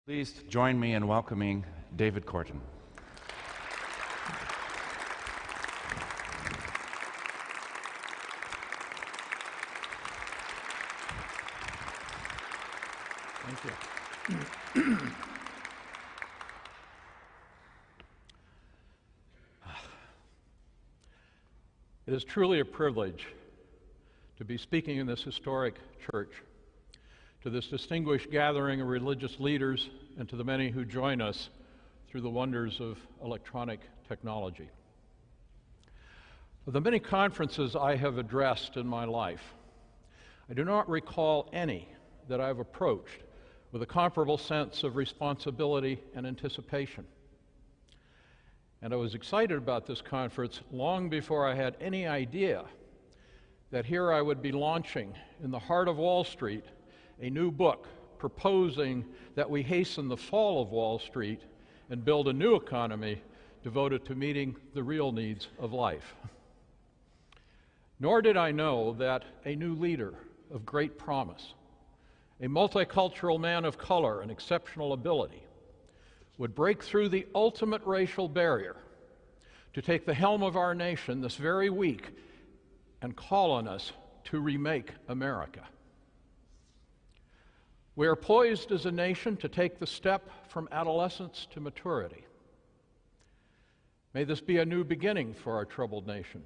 Please join me in welcoming David Corton. Thank you. It is truly a privilege to be speaking in this historic church, to this distinguished gathering of religious leaders, and to the many who join us through the wonders of electronic technology. Of the many conferences I have addressed in my life, I do not recall any that I've approached with a comparable sense of responsibility and anticipation. And I was excited about this conference long before I had any idea that here I would be launching in the heart of Wall Street a new book proposing that we hasten the fall of Wall Street and build a new economy devoted to meeting the real needs of life. Nor did I know that a new leader of great promise, a multicultural man of color and exceptional ability, would break through the ultimate racial barrier to take the helm of our nation this very week and call on us to remake America. We are poised as a nation to take the step from adolescence to maturity. May this be a new beginning for our troubled nation.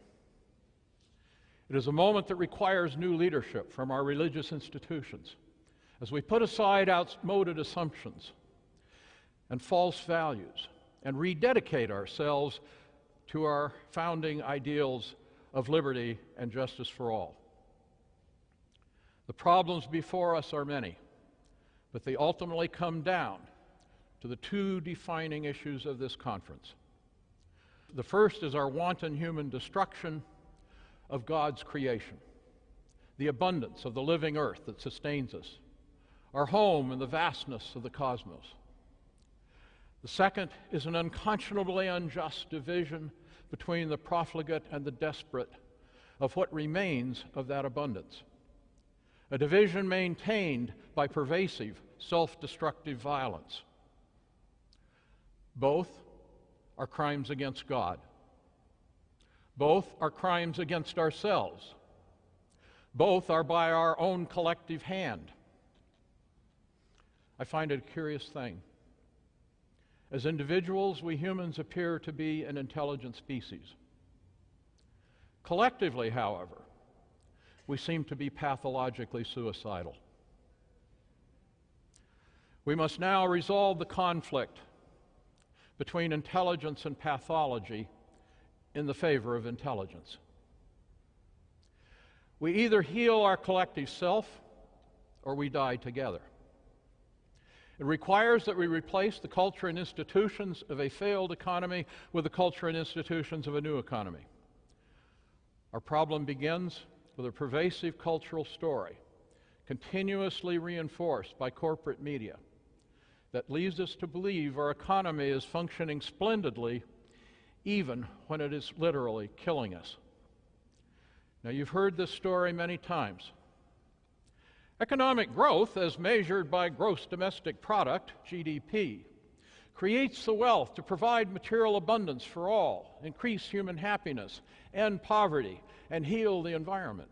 It is a moment that requires new leadership from our religious institutions as we put aside outmoded assumptions and false values and rededicate ourselves to our founding ideals of liberty and justice for all. The problems before us are many, but they ultimately come down to the two defining issues of this conference. The first is our wanton human destruction of God's creation, the abundance of the living earth that sustains us, our home in the vastness of the cosmos. The second is an unconscionably unjust division between the profligate and the desperate of what remains of that abundance. A division maintained by pervasive, self-destructive violence. Both are crimes against God. Both are crimes against ourselves. Both are by our own collective hand. I find it a curious thing. As individuals, we humans appear to be an intelligent species. Collectively, however, we seem to be pathologically suicidal. We must now resolve the conflict between intelligence and pathology in the favor of intelligence. We either heal our collective self or we die together. It requires that we replace the culture and institutions of a failed economy with the culture and institutions of a new economy. Our problem begins with a pervasive cultural story, continuously reinforced by corporate media, that leads us to believe our economy is functioning splendidly, even when it is literally killing us. Now, you've heard this story many times. Economic growth, as measured by gross domestic product, GDP, creates the wealth to provide material abundance for all, increase human happiness, end poverty, and heal the environment.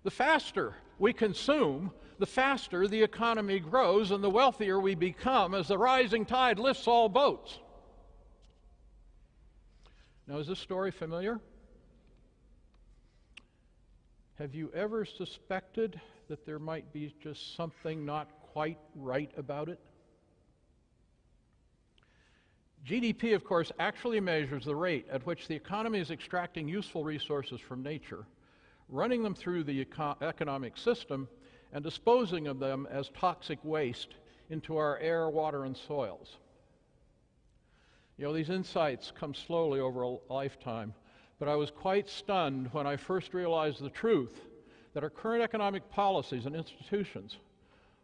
The faster we consume, the faster the economy grows and the wealthier we become as the rising tide lifts all boats. Now, is this story familiar? Have you ever suspected that there might be just something not quite right about it? GDP, of course, actually measures the rate at which the economy is extracting useful resources from nature, running them through the economic system, and disposing of them as toxic waste into our air, water, and soils. You know, these insights come slowly over a lifetime, but I was quite stunned when I first realized the truth that our current economic policies and institutions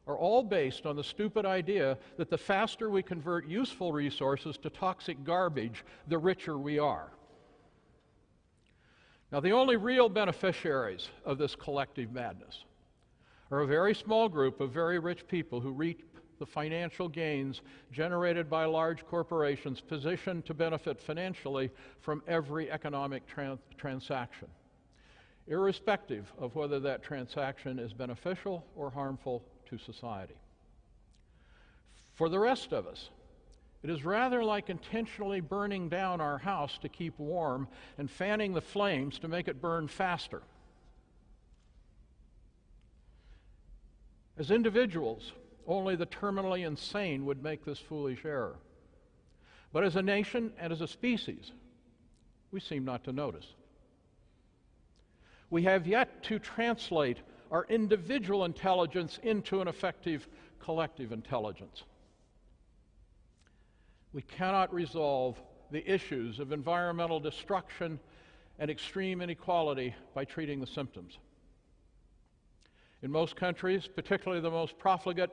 are all based on the stupid idea that the faster we convert useful resources to toxic garbage, the richer we are. Now, the only real beneficiaries of this collective madness are a very small group of very rich people who reap the financial gains generated by large corporations positioned to benefit financially from every economic transaction, irrespective of whether that transaction is beneficial or harmful to society. For the rest of us, it is rather like intentionally burning down our house to keep warm and fanning the flames to make it burn faster. As individuals, only the terminally insane would make this foolish error. But as a nation and as a species, we seem not to notice. We have yet to translate our individual intelligence into an effective collective intelligence. We cannot resolve the issues of environmental destruction and extreme inequality by treating the symptoms. In most countries, particularly the most profligate,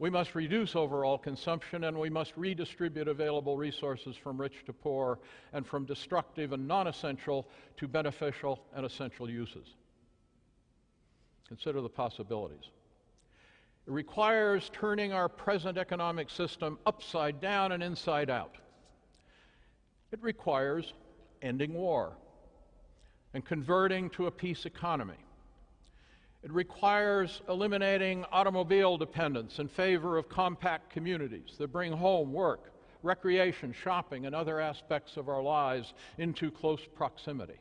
we must reduce overall consumption and we must redistribute available resources from rich to poor and from destructive and non-essential to beneficial and essential uses. Consider the possibilities. It requires turning our present economic system upside down and inside out. It requires ending war and converting to a peace economy. It requires eliminating automobile dependence in favor of compact communities that bring home, work, recreation, shopping, and other aspects of our lives into close proximity.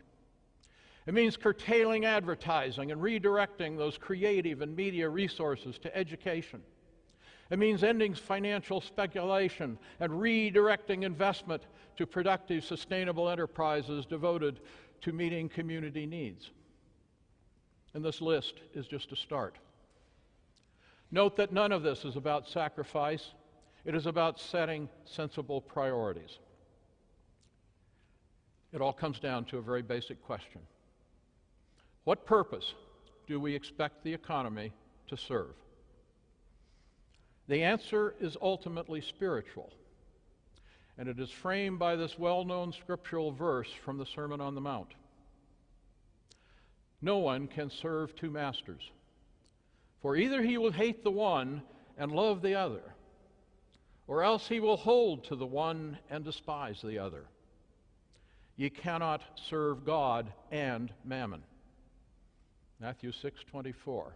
It means curtailing advertising and redirecting those creative and media resources to education. It means ending financial speculation and redirecting investment to productive, sustainable enterprises devoted to meeting community needs. And this list is just a start. Note that none of this is about sacrifice. It is about setting sensible priorities. It all comes down to a very basic question. What purpose do we expect the economy to serve? The answer is ultimately spiritual, and it is framed by this well-known scriptural verse from the Sermon on the Mount. No one can serve two masters, for either he will hate the one and love the other, or else he will hold to the one and despise the other. Ye cannot serve God and mammon. Matthew 6:24.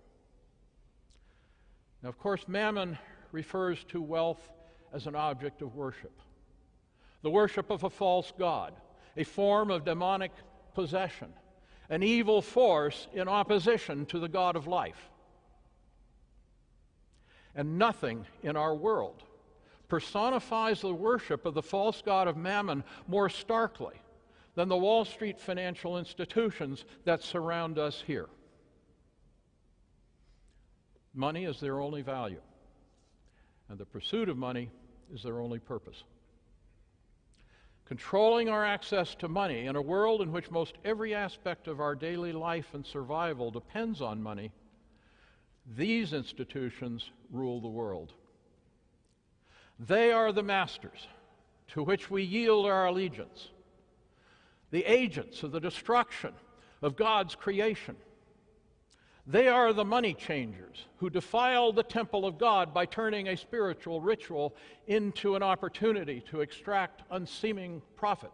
Now, of course, mammon refers to wealth as an object of worship. The worship of a false god, a form of demonic possession, an evil force in opposition to the God of life. And nothing in our world personifies the worship of the false god of mammon more starkly than the Wall Street financial institutions that surround us here. Money is their only value, and the pursuit of money is their only purpose. Controlling our access to money in a world in which most every aspect of our daily life and survival depends on money, these institutions rule the world. They are the masters to which we yield our allegiance, the agents of the destruction of God's creation. They are the money changers who defile the temple of God by turning a spiritual ritual into an opportunity to extract unseeming profit.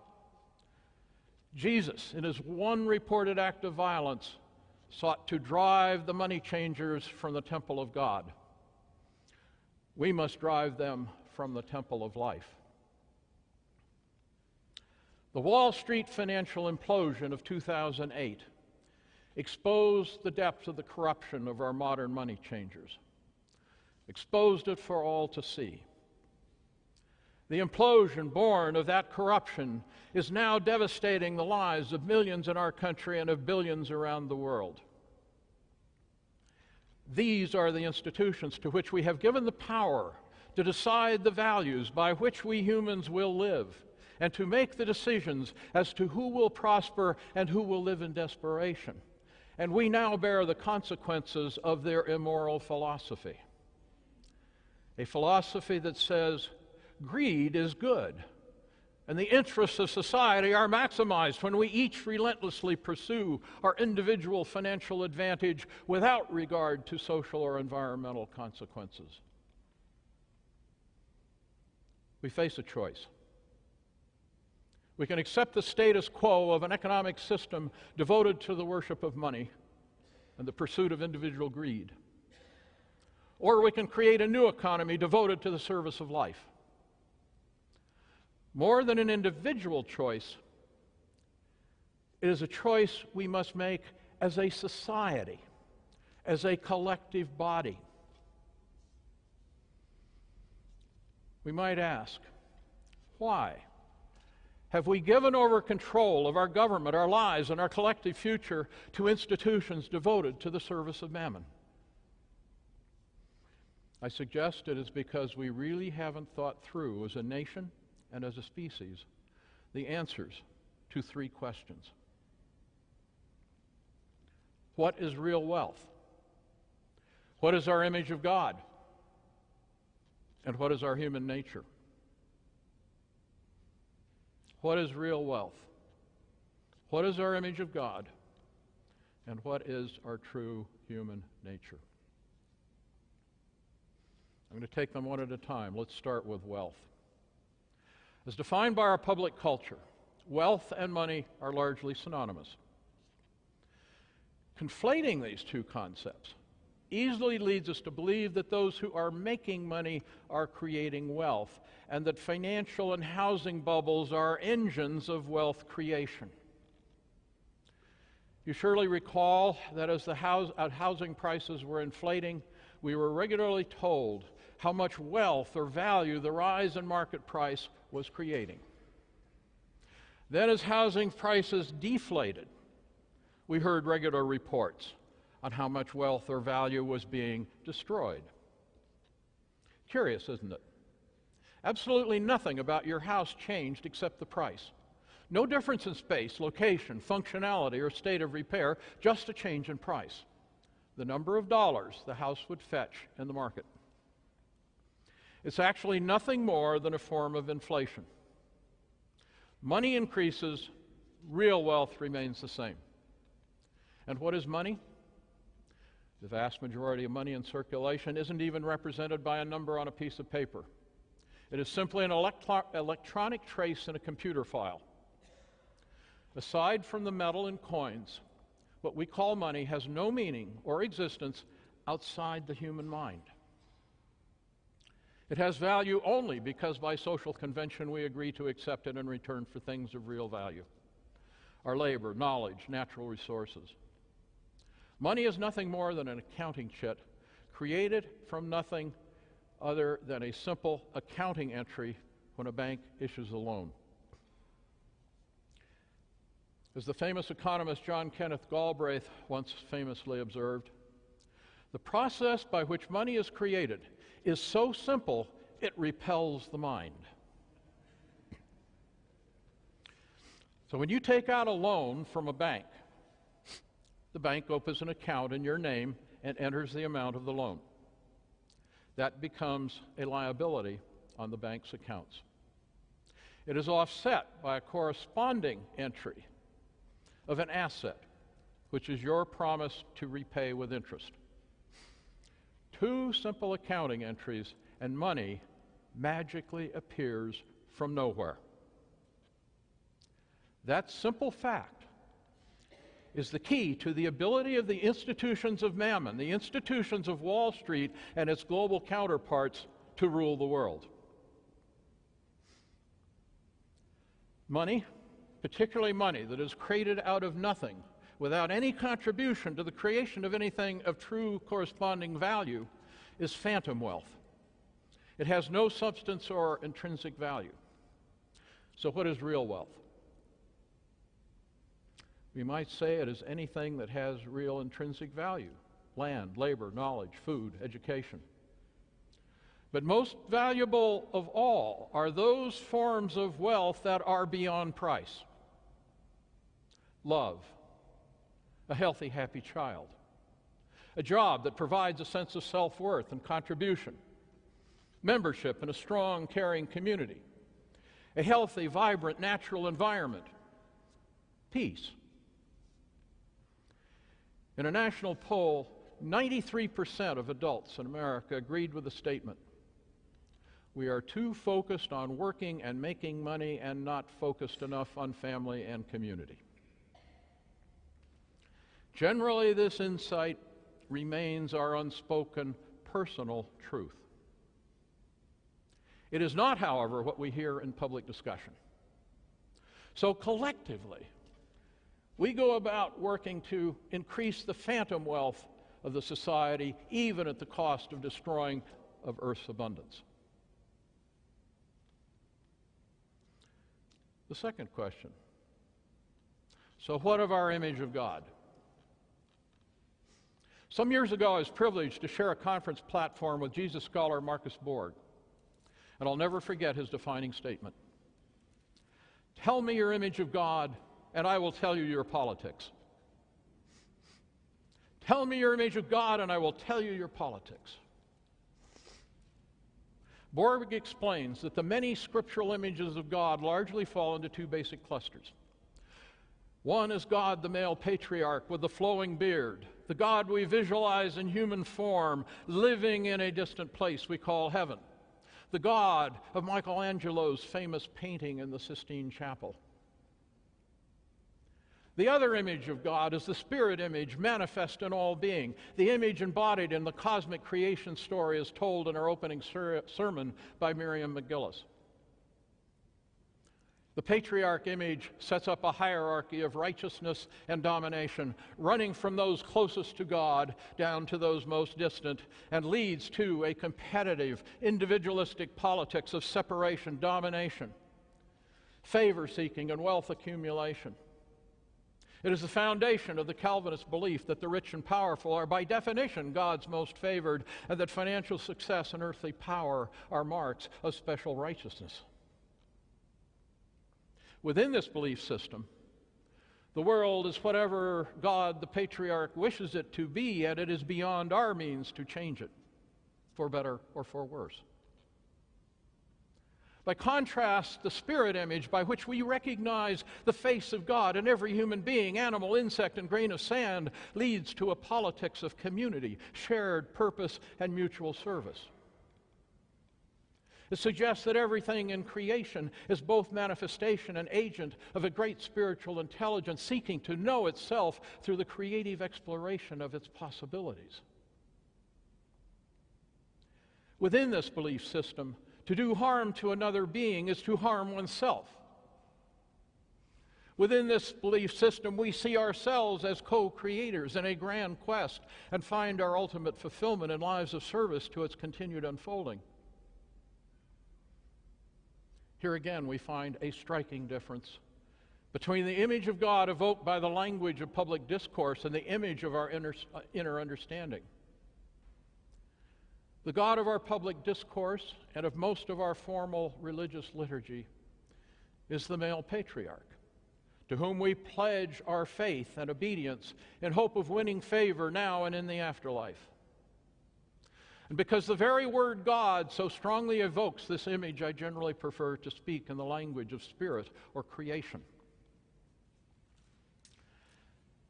Jesus, in his one reported act of violence, sought to drive the money changers from the temple of God. We must drive them from the temple of life. The Wall Street financial implosion of 2008 exposed the depths of the corruption of our modern money changers, exposed it for all to see. The implosion born of that corruption is now devastating the lives of millions in our country and of billions around the world. These are the institutions to which we have given the power to decide the values by which we humans will live and to make the decisions as to who will prosper and who will live in desperation. And we now bear the consequences of their immoral philosophy. A philosophy that says greed is good, and the interests of society are maximized when we each relentlessly pursue our individual financial advantage without regard to social or environmental consequences. we face a choice. We can accept the status quo of an economic system devoted to the worship of money and the pursuit of individual greed. Or we can create a new economy devoted to the service of life. More than an individual choice, it is a choice we must make as a society, as a collective body. We might ask, why have we given over control of our government, our lives, and our collective future to institutions devoted to the service of mammon? I suggest it is because we really haven't thought through, as a nation and as a species, the answers to three questions. What is real wealth? What is our image of God? And what is our human nature? What is real wealth? What is our image of God? And what is our true human nature? I'm going to take them one at a time. Let's start with wealth. As defined by our public culture, wealth and money are largely synonymous. Conflating these two concepts easily leads us to believe that those who are making money are creating wealth, and that financial and housing bubbles are engines of wealth creation. You surely recall that as the housing prices were inflating, we were regularly told how much wealth or value the rise in market price was creating. Then as housing prices deflated, we heard regular reports on how much wealth or value was being destroyed. Curious, isn't it? Absolutely nothing about your house changed except the price. No difference in space, location, functionality, or state of repair, just a change in price. The number of dollars the house would fetch in the market. It's actually nothing more than a form of inflation. Money increases, real wealth remains the same. And what is money? The vast majority of money in circulation isn't even represented by a number on a piece of paper. It is simply an electronic trace in a computer file. Aside from the metal and coins, what we call money has no meaning or existence outside the human mind. It has value only because by social convention we agree to accept it in return for things of real value. Our labor, knowledge, natural resources. Money is nothing more than an accounting chit created from nothing other than a simple accounting entry when a bank issues a loan. As the famous economist John Kenneth Galbraith once famously observed, the process by which money is created is so simple it repels the mind. So when you take out a loan from a bank, the bank opens an account in your name and enters the amount of the loan. That becomes a liability on the bank's accounts. It is offset by a corresponding entry of an asset, which is your promise to repay with interest. Two simple accounting entries, and money magically appears from nowhere. That simple fact is the key to the ability of the institutions of mammon, the institutions of Wall Street and its global counterparts, to rule the world. Money, particularly money that is created out of nothing, without any contribution to the creation of anything of true corresponding value, is phantom wealth. It has no substance or intrinsic value. So what is real wealth? We might say it is anything that has real intrinsic value: land, labor, knowledge, food, education. But most valuable of all are those forms of wealth that are beyond price. Love, a healthy, happy child, a job that provides a sense of self-worth and contribution, membership in a strong, caring community, a healthy, vibrant, natural environment, peace. In a national poll, 93% of adults in America agreed with the statement: We are too focused on working and making money and not focused enough on family and community. Generally, this insight remains our unspoken personal truth. It is not, however, what we hear in public discussion. So collectively, we go about working to increase the phantom wealth of the society, even at the cost of destroying of Earth's abundance. The second question. So what of our image of God? Some years ago, I was privileged to share a conference platform with Jesus scholar Marcus Borg, and I'll never forget his defining statement. Tell me your image of God, and I will tell you your politics. Tell me your image of God, and I will tell you your politics. Borg explains that the many scriptural images of God largely fall into two basic clusters. One is God, the male patriarch with the flowing beard, the God we visualize in human form, living in a distant place we call heaven, the God of Michelangelo's famous painting in the Sistine Chapel. The other image of God is the spirit image manifest in all being, the image embodied in the cosmic creation story as told in our opening sermon by Miriam McGillis. The patriarch image sets up a hierarchy of righteousness and domination, running from those closest to God down to those most distant, and leads to a competitive, individualistic politics of separation, domination, favor-seeking, and wealth accumulation. It is the foundation of the Calvinist belief that the rich and powerful are by definition God's most favored, and that financial success and earthly power are marks of special righteousness. Within this belief system, the world is whatever God, the patriarch, wishes it to be, and it is beyond our means to change it, for better or for worse. By contrast, the spirit image by which we recognize the face of God in every human being, animal, insect, and grain of sand leads to a politics of community, shared purpose, and mutual service. It suggests that everything in creation is both manifestation and agent of a great spiritual intelligence seeking to know itself through the creative exploration of its possibilities. Within this belief system, to do harm to another being is to harm oneself. Within this belief system, we see ourselves as co-creators in a grand quest and find our ultimate fulfillment in lives of service to its continued unfolding. Here again, we find a striking difference between the image of God evoked by the language of public discourse and the image of our inner understanding. The God of our public discourse and of most of our formal religious liturgy is the male patriarch, to whom we pledge our faith and obedience in hope of winning favor now and in the afterlife. And because the very word God so strongly evokes this image, I generally prefer to speak in the language of spirit or creation.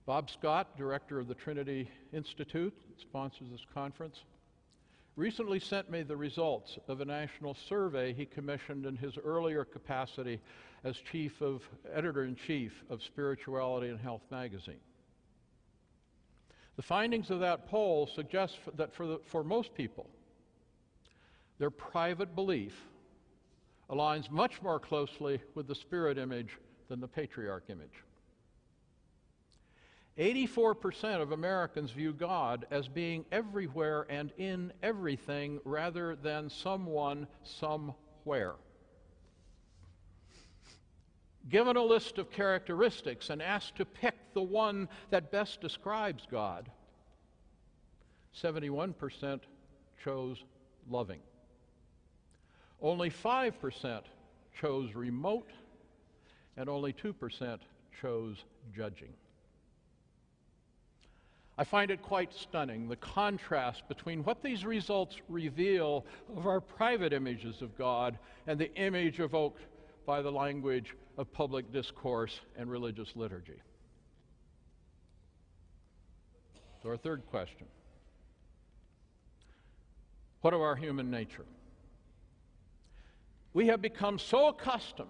Bob Scott, director of the Trinity Institute, that sponsors this conference, recently sent me the results of a national survey he commissioned in his earlier capacity as editor-in-chief of Spirituality and Health magazine. The findings of that poll suggest that for most people, their private belief aligns much more closely with the spirit image than the patriarch image. 84% of Americans view God as being everywhere and in everything rather than someone somewhere. Given a list of characteristics and asked to pick the one that best describes God, 71% chose loving. Only 5% chose remote, and only 2% chose judging. I find it quite stunning, the contrast between what these results reveal of our private images of God and the image evoked by the language of public discourse and religious liturgy. So our third question. What of our human nature? We have become so accustomed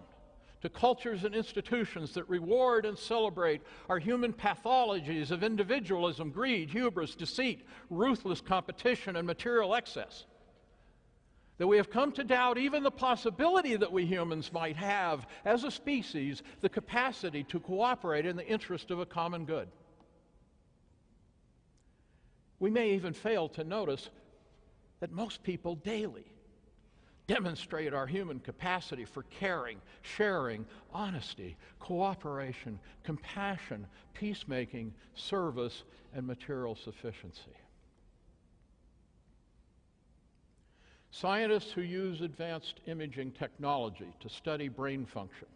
to cultures and institutions that reward and celebrate our human pathologies of individualism, greed, hubris, deceit, ruthless competition, and material excess, that we have come to doubt even the possibility that we humans might have, as a species, the capacity to cooperate in the interest of a common good. We may even fail to notice that most people daily demonstrate our human capacity for caring, sharing, honesty, cooperation, compassion, peacemaking, service, and material sufficiency. Scientists who use advanced imaging technology to study brain function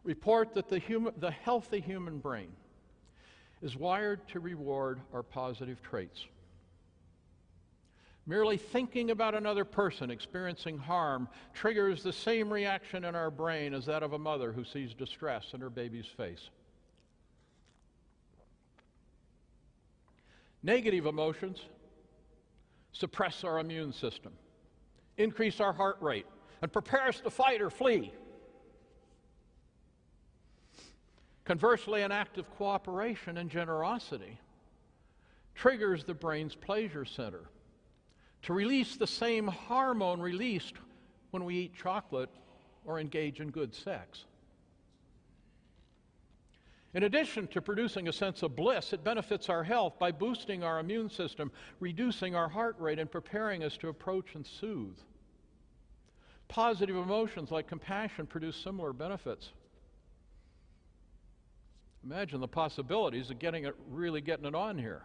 report that the healthy human brain is wired to reward our positive traits. Merely thinking about another person experiencing harm triggers the same reaction in our brain as that of a mother who sees distress in her baby's face. Negative emotions suppress our immune system, increase our heart rate, and prepare us to fight or flee. Conversely, an act of cooperation and generosity triggers the brain's pleasure center to release the same hormone released when we eat chocolate or engage in good sex. In addition to producing a sense of bliss, it benefits our health by boosting our immune system, reducing our heart rate, and preparing us to approach and soothe. Positive emotions like compassion produce similar benefits. Imagine the possibilities of really getting it on here.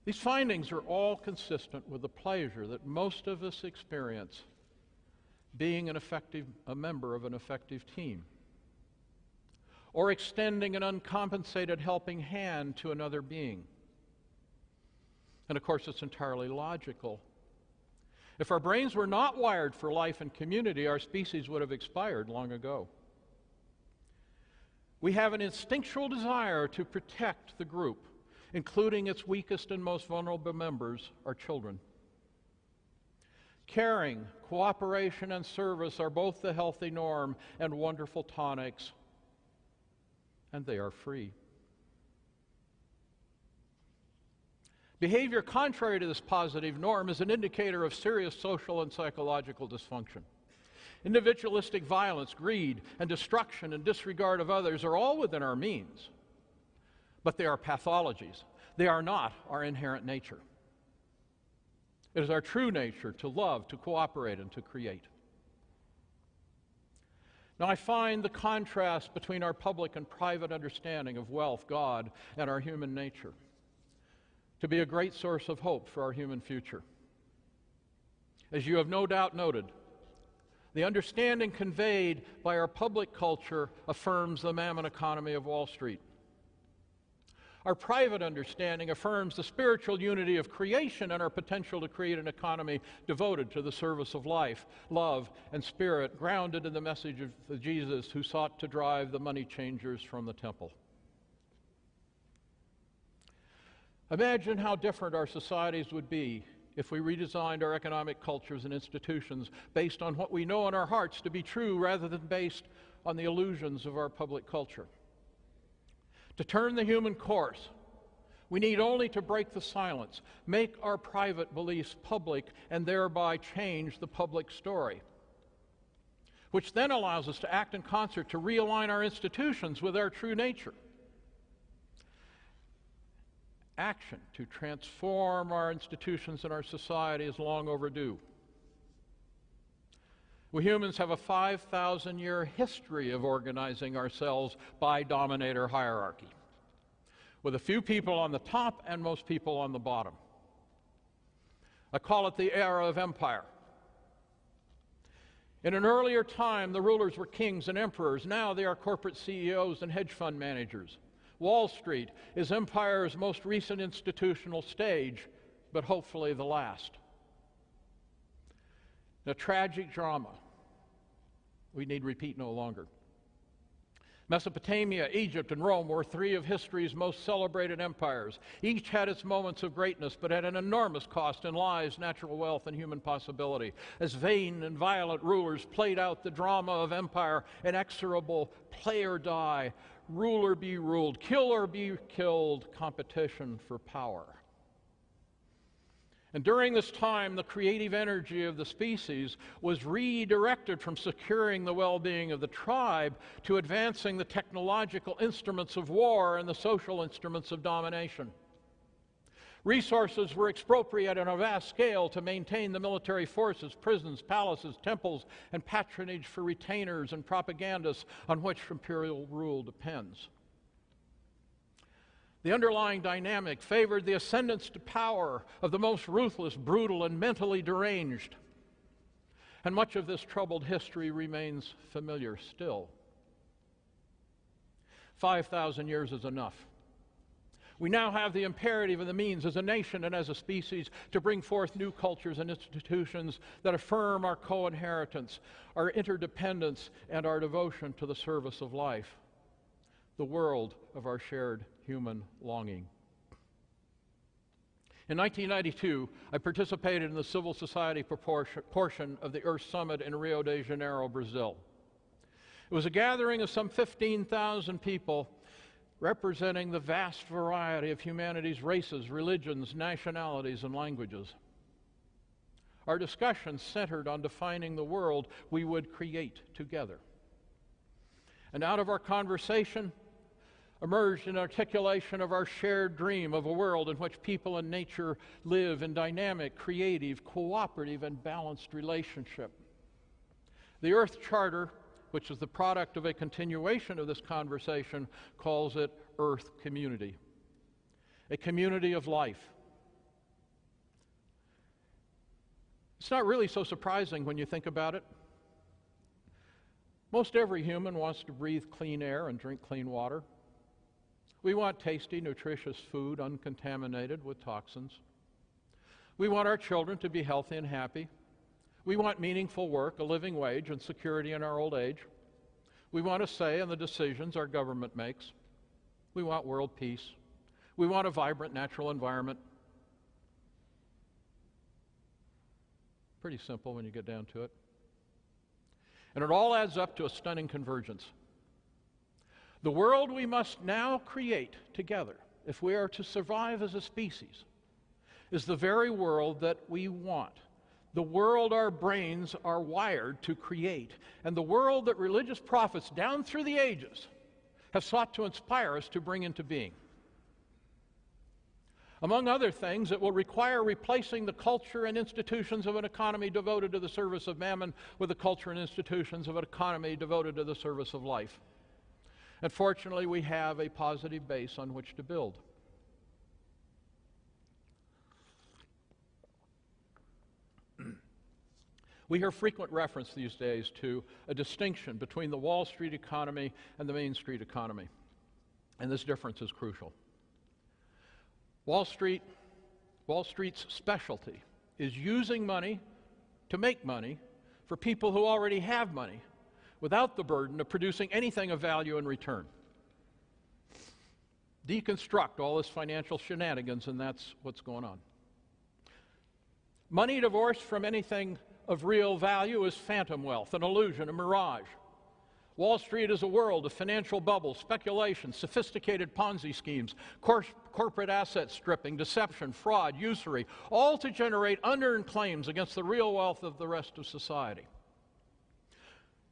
These findings are all consistent with the pleasure that most of us experience being a member of an effective team, or extending an uncompensated helping hand to another being. And of course, it's entirely logical. If our brains were not wired for life and community, our species would have expired long ago. We have an instinctual desire to protect the group, including its weakest and most vulnerable members, our children. Caring, cooperation, and service are both the healthy norm and wonderful tonics, and they are free. Behavior contrary to this positive norm is an indicator of serious social and psychological dysfunction. Individualistic violence, greed, and destruction and disregard of others are all within our means, but they are pathologies. They are not our inherent nature. It is our true nature to love, to cooperate, and to create. Now, I find the contrast between our public and private understanding of wealth, God, and our human nature to be a great source of hope for our human future. As you have no doubt noted, the understanding conveyed by our public culture affirms the mammon economy of Wall Street. Our private understanding affirms the spiritual unity of creation and our potential to create an economy devoted to the service of life, love, and spirit, grounded in the message of Jesus who sought to drive the money changers from the temple. Imagine how different our societies would be if we redesigned our economic cultures and institutions based on what we know in our hearts to be true rather than based on the illusions of our public culture. To turn the human course, we need only to break the silence, make our private beliefs public, and thereby change the public story, which then allows us to act in concert to realign our institutions with our true nature. Action to transform our institutions and our society is long overdue. We humans have a 5,000-year history of organizing ourselves by dominator hierarchy, with a few people on the top and most people on the bottom. I call it the era of empire. In an earlier time, the rulers were kings and emperors. Now they are corporate CEOs and hedge fund managers. Wall Street is empire's most recent institutional stage, but hopefully the last. A tragic drama we need repeat no longer. Mesopotamia, Egypt, and Rome were three of history's most celebrated empires. Each had its moments of greatness, but at an enormous cost in lives, natural wealth, and human possibility. As vain and violent rulers played out the drama of empire, inexorable play or die, rule or be ruled, kill or be killed, competition for power. And during this time, the creative energy of the species was redirected from securing the well-being of the tribe to advancing the technological instruments of war and the social instruments of domination. Resources were expropriated on a vast scale to maintain the military forces, prisons, palaces, temples, and patronage for retainers and propagandists on which imperial rule depends. The underlying dynamic favored the ascendance to power of the most ruthless, brutal, and mentally deranged. And much of this troubled history remains familiar still. 5,000 years is enough. We now have the imperative and the means as a nation and as a species to bring forth new cultures and institutions that affirm our co-inheritance, our interdependence, and our devotion to the service of life, the world of our shared human longing. In 1992, I participated in the civil society portion of the Earth Summit in Rio de Janeiro, Brazil. It was a gathering of some 15,000 people representing the vast variety of humanity's races, religions, nationalities, and languages. Our discussion centered on defining the world we would create together. And out of our conversation emerged an articulation of our shared dream of a world in which people and nature live in dynamic, creative, cooperative, and balanced relationship. The Earth Charter, which is the product of a continuation of this conversation, calls it Earth Community, a community of life. It's not really so surprising when you think about it. Most every human wants to breathe clean air and drink clean water. We want tasty, nutritious food uncontaminated with toxins. We want our children to be healthy and happy. We want meaningful work, a living wage, and security in our old age. We want a say in the decisions our government makes. We want world peace. We want a vibrant natural environment. Pretty simple when you get down to it. And it all adds up to a stunning convergence. The world we must now create together, if we are to survive as a species, is the very world that we want, the world our brains are wired to create, and the world that religious prophets down through the ages have sought to inspire us to bring into being. Among other things, it will require replacing the culture and institutions of an economy devoted to the service of mammon with the culture and institutions of an economy devoted to the service of life. And fortunately, we have a positive base on which to build. We hear frequent reference these days to a distinction between the Wall Street economy and the Main Street economy. And this difference is crucial. Wall Street's specialty is using money to make money for people who already have money, without the burden of producing anything of value in return. Deconstruct all this financial shenanigans, and that's what's going on. Money divorced from anything of real value is phantom wealth, an illusion, a mirage. Wall Street is a world of financial bubbles, speculation, sophisticated Ponzi schemes, corporate asset stripping, deception, fraud, usury, all to generate unearned claims against the real wealth of the rest of society.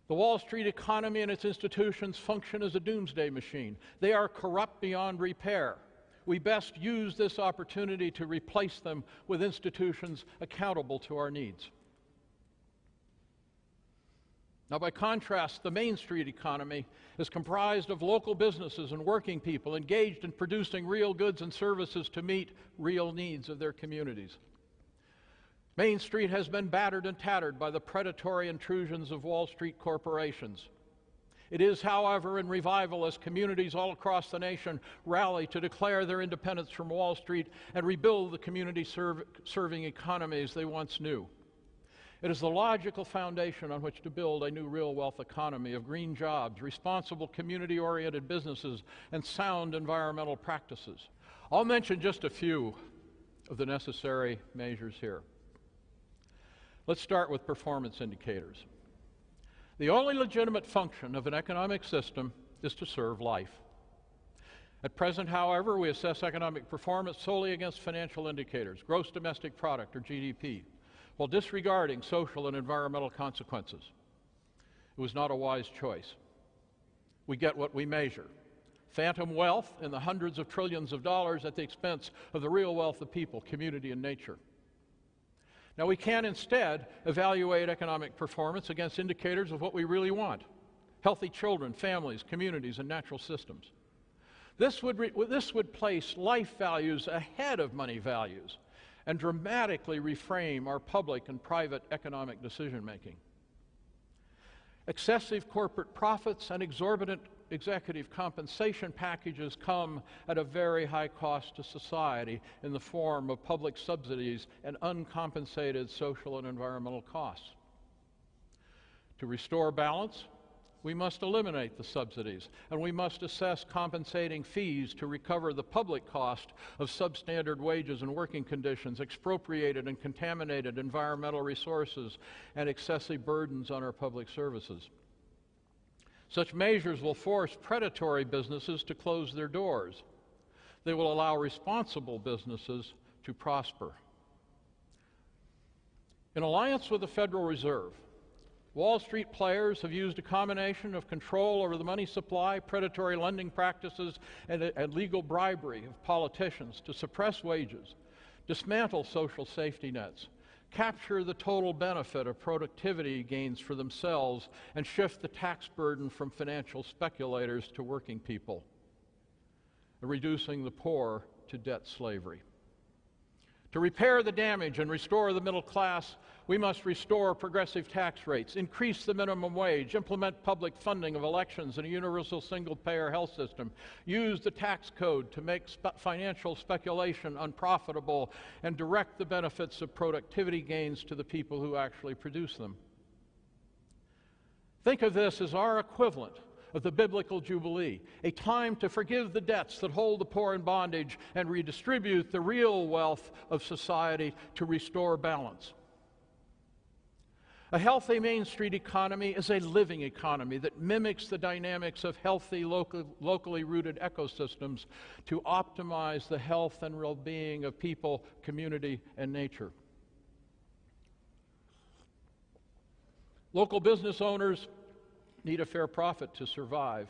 The Wall Street economy and its institutions function as a doomsday machine. They are corrupt beyond repair. We best use this opportunity to replace them with institutions accountable to our needs. Now, by contrast, the Main Street economy is comprised of local businesses and working people engaged in producing real goods and services to meet real needs of their communities. Main Street has been battered and tattered by the predatory intrusions of Wall Street corporations. It is, however, in revival as communities all across the nation rally to declare their independence from Wall Street and rebuild the community-serving economies they once knew. It is the logical foundation on which to build a new real wealth economy of green jobs, responsible community-oriented businesses, and sound environmental practices. I'll mention just a few of the necessary measures here. Let's start with performance indicators. The only legitimate function of an economic system is to serve life. At present, however, we assess economic performance solely against financial indicators, gross domestic product or GDP, while disregarding social and environmental consequences. It was not a wise choice. We get what we measure. Phantom wealth in the hundreds of trillions of dollars at the expense of the real wealth of people, community, and nature. Now, we can instead evaluate economic performance against indicators of what we really want: healthy children, families, communities, and natural systems. This would place life values ahead of money values and dramatically reframe our public and private economic decision-making. Excessive corporate profits and exorbitant executive compensation packages come at a very high cost to society in the form of public subsidies and uncompensated social and environmental costs. To restore balance, we must eliminate the subsidies, and we must assess compensating fees to recover the public cost of substandard wages and working conditions, expropriated and contaminated environmental resources, and excessive burdens on our public services. Such measures will force predatory businesses to close their doors. They will allow responsible businesses to prosper. In alliance with the Federal Reserve, Wall Street players have used a combination of control over the money supply, predatory lending practices, and legal bribery of politicians to suppress wages, dismantle social safety nets, capture the total benefit of productivity gains for themselves, and shift the tax burden from financial speculators to working people, reducing the poor to debt slavery. To repair the damage and restore the middle class, we must restore progressive tax rates, increase the minimum wage, implement public funding of elections and a universal single-payer health system, use the tax code to make financial speculation unprofitable, and direct the benefits of productivity gains to the people who actually produce them. Think of this as our equivalent of the biblical Jubilee, a time to forgive the debts that hold the poor in bondage and redistribute the real wealth of society to restore balance. A healthy Main Street economy is a living economy that mimics the dynamics of healthy, locally rooted ecosystems to optimize the health and well-being of people, community, and nature. Local business owners need a fair profit to survive,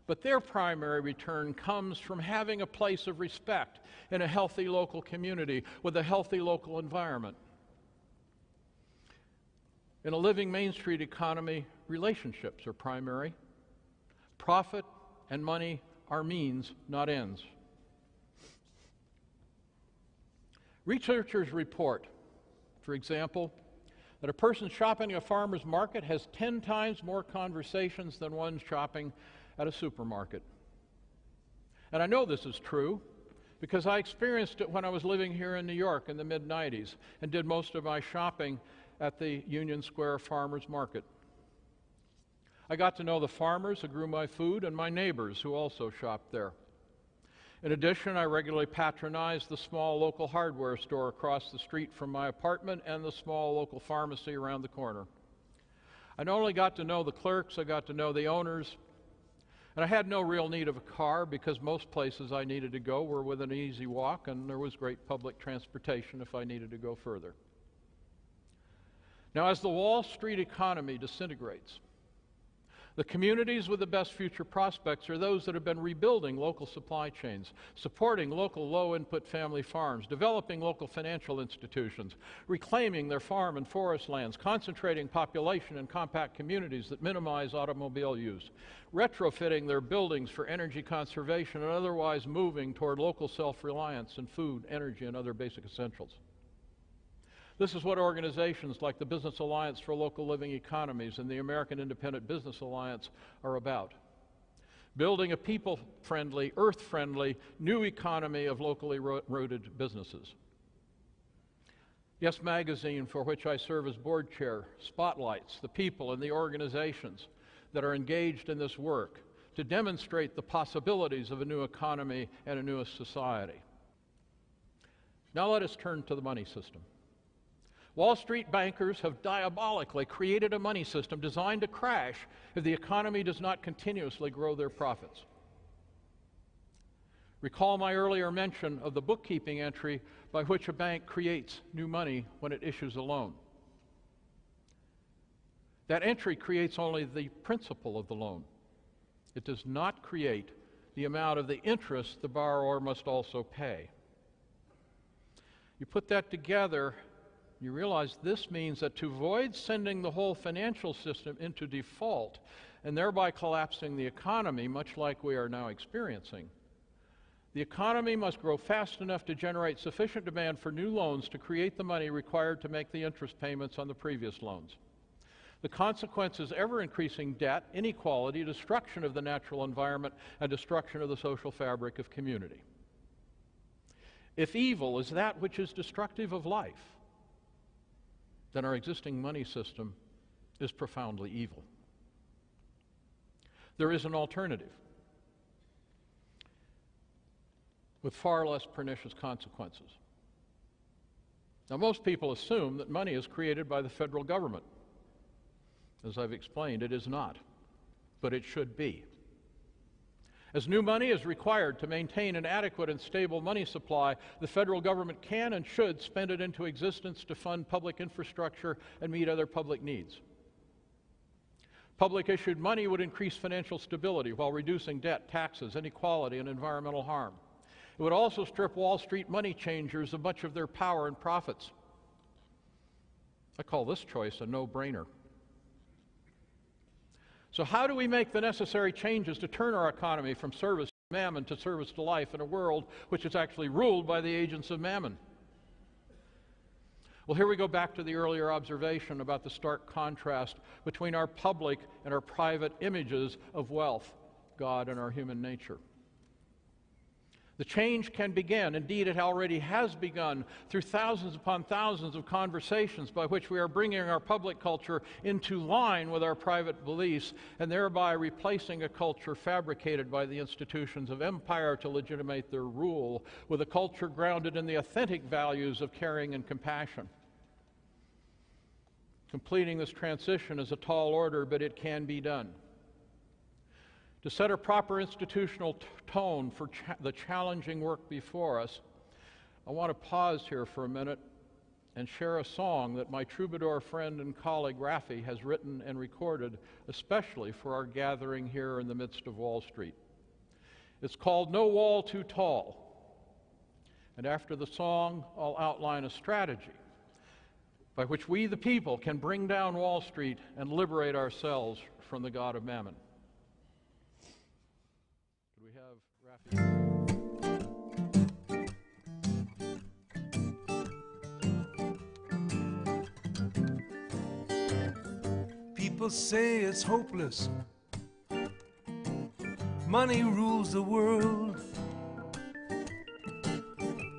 but their primary return comes from having a place of respect in a healthy local community with a healthy local environment. In a living Main Street economy, relationships are primary. Profit and money are means, not ends. Researchers report, for example, that a person shopping at a farmer's market has 10 times more conversations than one shopping at a supermarket. And I know this is true because I experienced it when I was living here in New York in the mid-90s and did most of my shopping at the Union Square Farmers Market. I got to know the farmers who grew my food and my neighbors who also shopped there. In addition, I regularly patronized the small local hardware store across the street from my apartment and the small local pharmacy around the corner. I not only got to know the clerks, I got to know the owners, and I had no real need of a car because most places I needed to go were within an easy walk, and there was great public transportation if I needed to go further. Now, as the Wall Street economy disintegrates, the communities with the best future prospects are those that have been rebuilding local supply chains, supporting local low-input family farms, developing local financial institutions, reclaiming their farm and forest lands, concentrating population in compact communities that minimize automobile use, retrofitting their buildings for energy conservation, and otherwise moving toward local self-reliance in food, energy, and other basic essentials. This is what organizations like the Business Alliance for Local Living Economies and the American Independent Business Alliance are about. Building a people-friendly, earth-friendly, new economy of locally rooted businesses. Yesmagazine, for which I serve as board chair, spotlights the people and the organizations that are engaged in this work to demonstrate the possibilities of a new economy and a new society. Now let us turn to the money system. Wall Street bankers have diabolically created a money system designed to crash if the economy does not continuously grow their profits. Recall my earlier mention of the bookkeeping entry by which a bank creates new money when it issues a loan. That entry creates only the principal of the loan. It does not create the amount of the interest the borrower must also pay. You put that together, you realize this means that to avoid sending the whole financial system into default and thereby collapsing the economy, much like we are now experiencing, the economy must grow fast enough to generate sufficient demand for new loans to create the money required to make the interest payments on the previous loans. The consequence is ever-increasing debt, inequality, destruction of the natural environment, and destruction of the social fabric of community. If evil is that which is destructive of life, then our existing money system is profoundly evil. There is an alternative with far less pernicious consequences. Now, most people assume that money is created by the federal government. As I've explained, it is not, but it should be. As new money is required to maintain an adequate and stable money supply, the federal government can and should spend it into existence to fund public infrastructure and meet other public needs. Public-issued money would increase financial stability while reducing debt, taxes, inequality, and environmental harm. It would also strip Wall Street money changers of much of their power and profits. I call this choice a no-brainer. So how do we make the necessary changes to turn our economy from service to mammon to service to life in a world which is actually ruled by the agents of mammon? Well, here we go back to the earlier observation about the stark contrast between our public and our private images of wealth, God, and our human nature. The change can begin, indeed it already has begun, through thousands upon thousands of conversations by which we are bringing our public culture into line with our private beliefs and thereby replacing a culture fabricated by the institutions of empire to legitimate their rule with a culture grounded in the authentic values of caring and compassion. Completing this transition is a tall order, but it can be done. To set a proper institutional tone for the challenging work before us, I want to pause here for a minute and share a song that my troubadour friend and colleague Raffi has written and recorded, especially for our gathering here in the midst of Wall Street. It's called "No Wall Too Tall." And after the song, I'll outline a strategy by which we, the people, can bring down Wall Street and liberate ourselves from the god of mammon. People say it's hopeless. Money rules the world.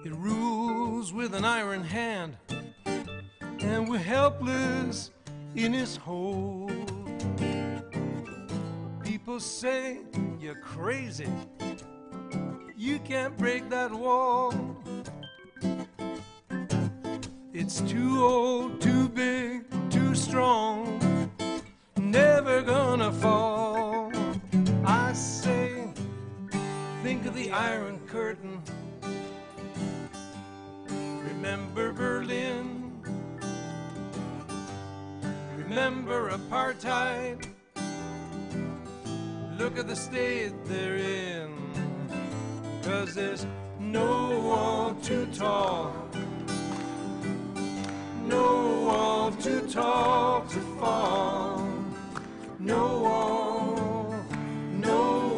It rules with an iron hand, and we're helpless in its hold. People say you're crazy. You can't break that wall. It's too old, too big, too strong, never gonna fall. I say, think of the Iron Curtain. Remember Berlin. Remember apartheid. Look at the state they're in. 'Cause there's no wall too tall, no wall too tall to fall, no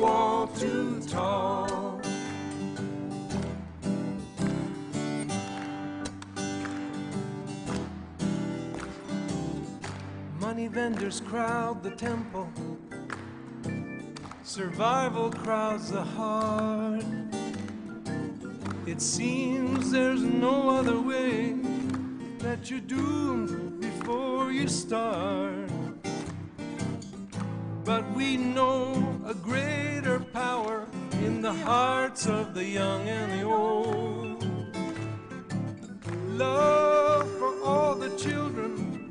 wall too tall. Money vendors crowd the temple, survival crowds the heart. It seems there's no other way that that you're doomed before you start. But we know a greater power in the hearts of the young and the old. Love for all the children,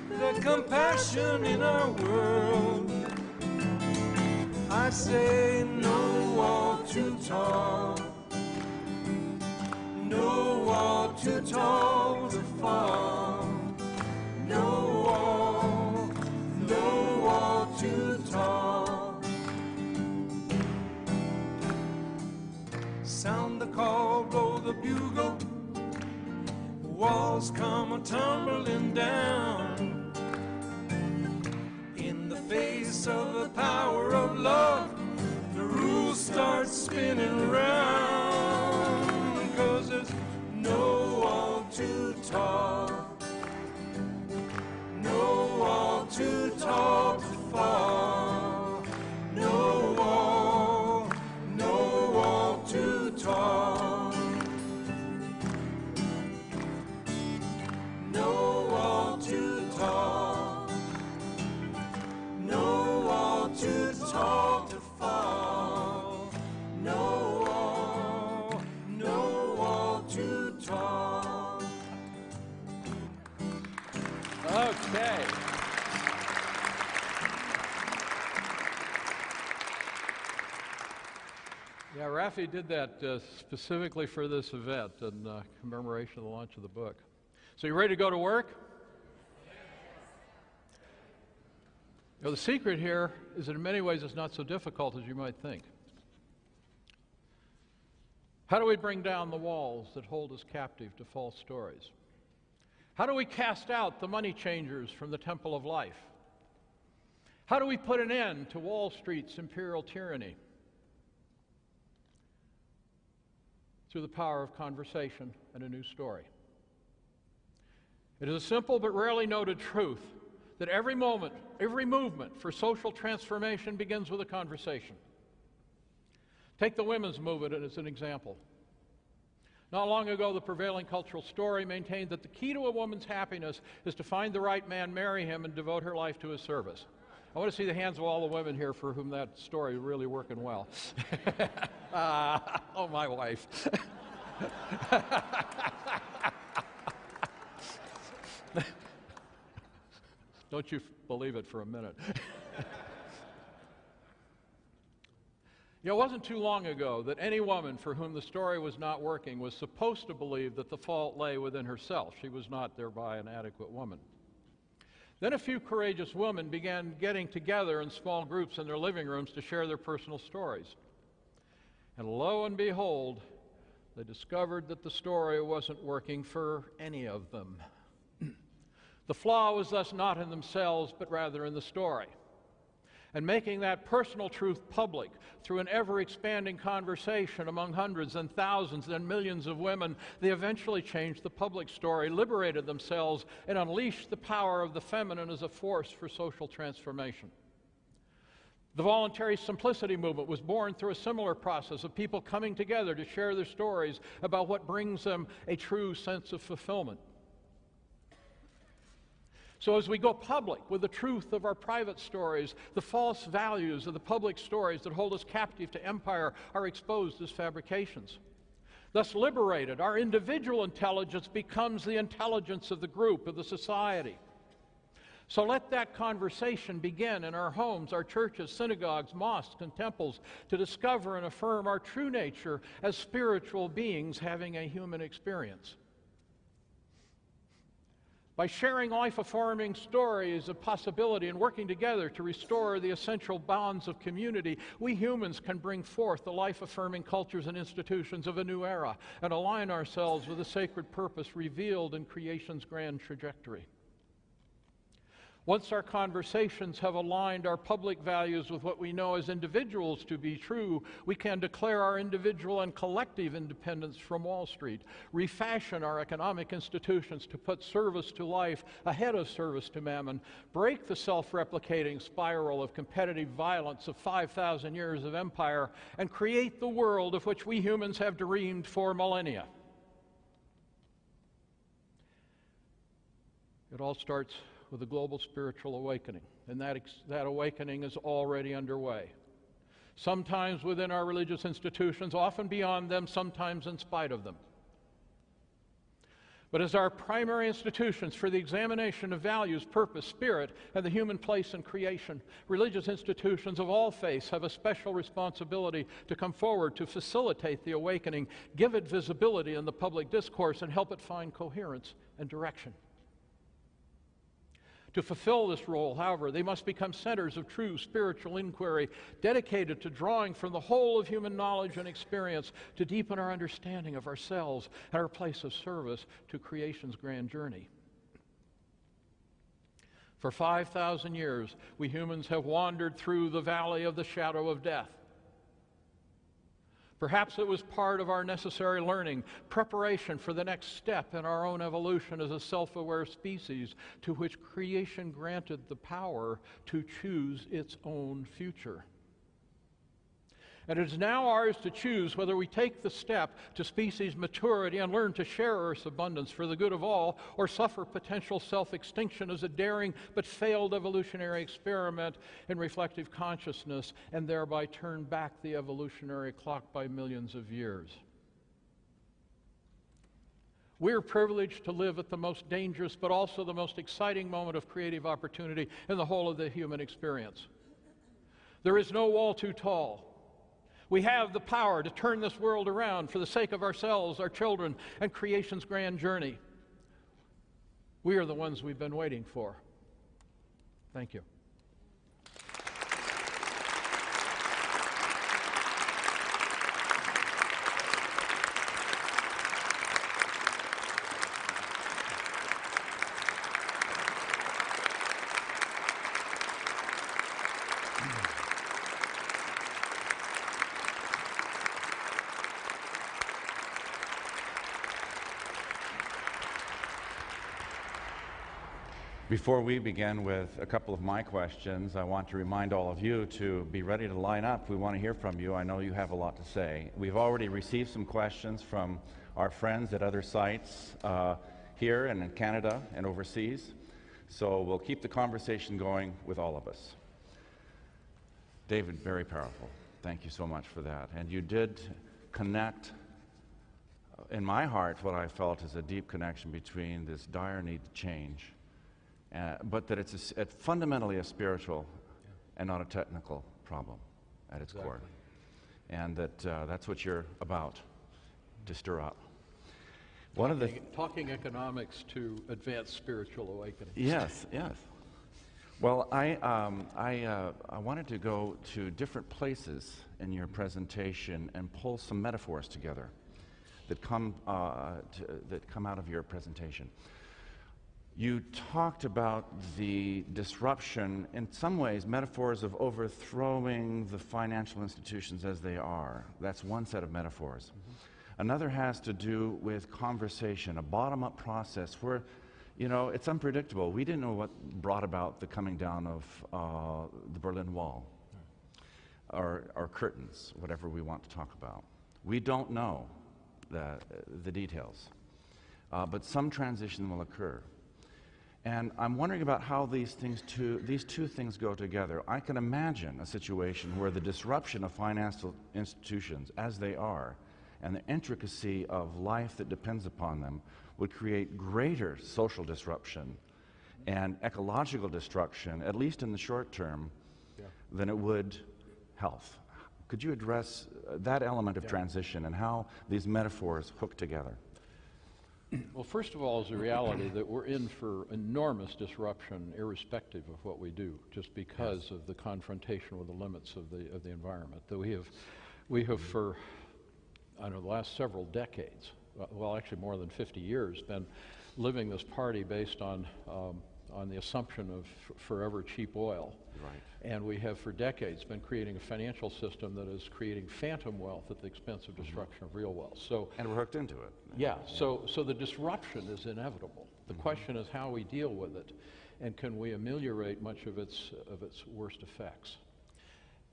the compassion in our world. I say no wall too tall, no wall too tall to fall, no wall too tall. Sound the call, blow the bugle, walls come a-tumbling down. In the face of the power of love, the rules start spinning round. 'Cause there's no wall too tall, no wall too tall to fall, no wall too tall, no wall too tall, no wall too tall to fall, no wall too tall. Okay. Yeah, Raffi did that specifically for this event in commemoration of the launch of the book. So you ready to go to work? You know, the secret here is that in many ways it's not so difficult as you might think. How do we bring down the walls that hold us captive to false stories? How do we cast out the money changers from the temple of life? How do we put an end to Wall Street's imperial tyranny? Through the power of conversation and a new story. It is a simple but rarely noted truth that every movement for social transformation begins with a conversation. Take the women's movement as an example. Not long ago, the prevailing cultural story maintained that the key to a woman's happiness is to find the right man, marry him, and devote her life to his service. I want to see the hands of all the women here for whom that story is really working well. Oh, my wife. Don't you believe it for a minute. You know, it wasn't too long ago that any woman for whom the story was not working was supposed to believe that the fault lay within herself. She was not thereby an adequate woman. Then a few courageous women began getting together in small groups in their living rooms to share their personal stories. And lo and behold, they discovered that the story wasn't working for any of them. The flaw was thus not in themselves, but rather in the story. And making that personal truth public through an ever-expanding conversation among hundreds and thousands and millions of women, they eventually changed the public story, liberated themselves, and unleashed the power of the feminine as a force for social transformation. The voluntary simplicity movement was born through a similar process of people coming together to share their stories about what brings them a true sense of fulfillment. So as we go public with the truth of our private stories, the false values of the public stories that hold us captive to empire are exposed as fabrications. Thus liberated, our individual intelligence becomes the intelligence of the group, of the society. So let that conversation begin in our homes, our churches, synagogues, mosques, and temples to discover and affirm our true nature as spiritual beings having a human experience. By sharing life-affirming stories of possibility and working together to restore the essential bonds of community, we humans can bring forth the life-affirming cultures and institutions of a new era and align ourselves with the sacred purpose revealed in creation's grand trajectory. Once our conversations have aligned our public values with what we know as individuals to be true, we can declare our individual and collective independence from Wall Street, refashion our economic institutions to put service to life ahead of service to mammon, break the self-replicating spiral of competitive violence of 5,000 years of empire, and create the world of which we humans have dreamed for millennia. It all starts with a global spiritual awakening, and that awakening is already underway. Sometimes within our religious institutions, often beyond them, sometimes in spite of them. But as our primary institutions for the examination of values, purpose, spirit, and the human place in creation, religious institutions of all faiths have a special responsibility to come forward to facilitate the awakening, give it visibility in the public discourse, and help it find coherence and direction. To fulfill this role, however, they must become centers of true spiritual inquiry, dedicated to drawing from the whole of human knowledge and experience to deepen our understanding of ourselves and our place of service to creation's grand journey. For 5,000 years, we humans have wandered through the valley of the shadow of death. Perhaps it was part of our necessary learning, preparation for the next step in our own evolution as a self-aware species to which creation granted the power to choose its own future. And it is now ours to choose whether we take the step to species maturity and learn to share Earth's abundance for the good of all, or suffer potential self-extinction as a daring but failed evolutionary experiment in reflective consciousness, and thereby turn back the evolutionary clock by millions of years. We are privileged to live at the most dangerous but also the most exciting moment of creative opportunity in the whole of the human experience. There is no wall too tall. We have the power to turn this world around for the sake of ourselves, our children, and creation's grand journey. We are the ones we've been waiting for. Thank you. Before we begin with a couple of my questions, I want to remind all of you to be ready to line up. We want to hear from you. I know you have a lot to say. We've already received some questions from our friends at other sites here and in Canada and overseas. So we'll keep the conversation going with all of us. David, very powerful. Thank you so much for that. And you did connect, in my heart, what I felt is a deep connection between this dire need to change, but that it's fundamentally a spiritual and not a technical problem at its core. And that that's what you're about, to stir up. Talking economics to advance spiritual awakening. Yes, yes. Well, I wanted to go to different places in your presentation and pull some metaphors together that come out of your presentation. You talked about the disruption, in some ways, metaphors of overthrowing the financial institutions as they are. That's one set of metaphors. Mm-hmm. Another has to do with conversation, a bottom-up process where, you know, it's unpredictable. We didn't know what brought about the coming down of the Berlin Wall, or curtains, whatever we want to talk about. We don't know the details, but some transition will occur. And I'm wondering about how these two things go together. I can imagine a situation where the disruption of financial institutions as they are and the intricacy of life that depends upon them would create greater social disruption and ecological destruction, at least in the short term, than it would health. Could you address that element of transition and how these metaphors hook together? Well, first of all, is the reality that we're in for enormous disruption, irrespective of what we do, just because of the confrontation with the limits of the environment. That we have for, I don't know, the last several decades, well, actually more than 50 years, been living this party based on the assumption of forever cheap oil. Right. And we have for decades been creating a financial system that is creating phantom wealth at the expense of destruction of real wealth. And we're hooked into it. Yeah, so the disruption is inevitable. The question is how we deal with it, and can we ameliorate much of its worst effects.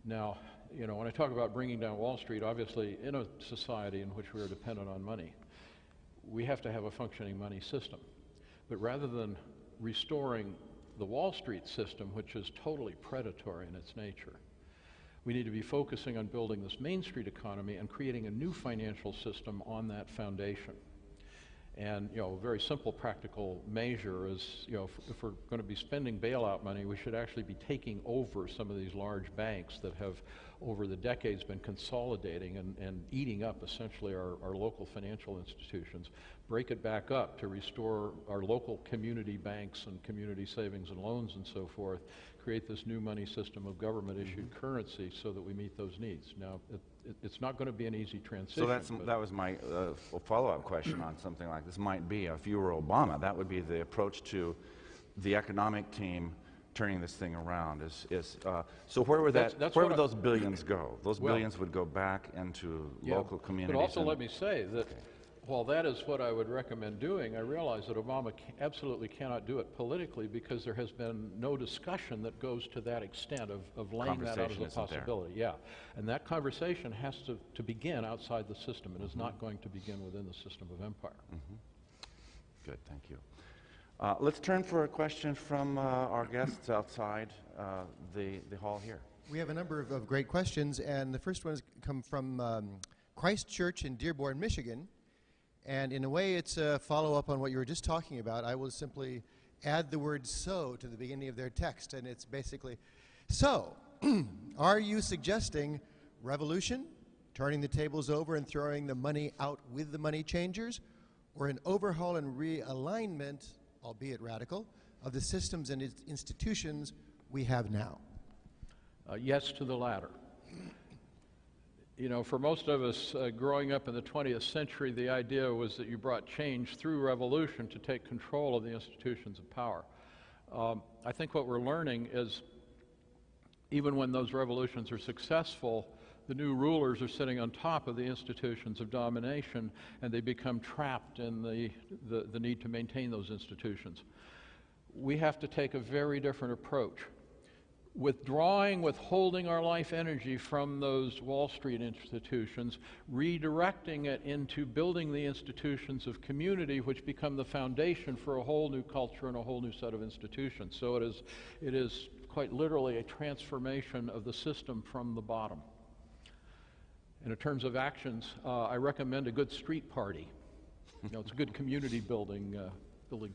Now, you know, when I talk about bringing down Wall Street, obviously in a society in which we are dependent on money, we have to have a functioning money system. But rather than restoring the Wall Street system, which is totally predatory in its nature. We need to be focusing on building this Main Street economy and creating a new financial system on that foundation. And a very simple practical measure is, if we're going to be spending bailout money, we should actually be taking over some of these large banks that have, over the decades, been consolidating and eating up essentially our local financial institutions, break it back up to restore our local community banks and community savings and loans and so forth, create this new money system of government-issued currency so that we meet those needs. Now, it's not going to be an easy transition. So that was my follow-up question on something like this. Might be, if you were Obama, that would be the approach to the economic team turning this thing around. So where would those billions go? Those billions would go back into local communities. But also let me say that while that is what I would recommend doing, I realize that Obama absolutely cannot do it politically because there has been no discussion that goes to that extent of laying that out as a possibility. Yeah, and that conversation has to begin outside the system. It is not going to begin within the system of empire. Good, thank you. Let's turn for a question from our guests outside the hall here. We have a number of great questions, and the first one has come from Christ Church in Dearborn, Michigan. And in a way, it's a follow-up on what you were just talking about. I will simply add the word "so" to the beginning of their text, and it's basically, so, are you suggesting revolution, turning the tables over and throwing the money out with the money changers, or an overhaul and realignment, albeit radical, of the systems and institutions we have now? Yes to the latter. For most of us growing up in the 20th century, the idea was that you brought change through revolution to take control of the institutions of power. I think what we're learning is even when those revolutions are successful, the new rulers are sitting on top of the institutions of domination, and they become trapped in the need to maintain those institutions. We have to take a very different approach. Withholding our life energy from those Wall Street institutions, redirecting it into building the institutions of community, which become the foundation for a whole new culture and a whole new set of institutions. So it is quite literally a transformation of the system from the bottom. And in terms of actions, I recommend a good street party. It's a good community building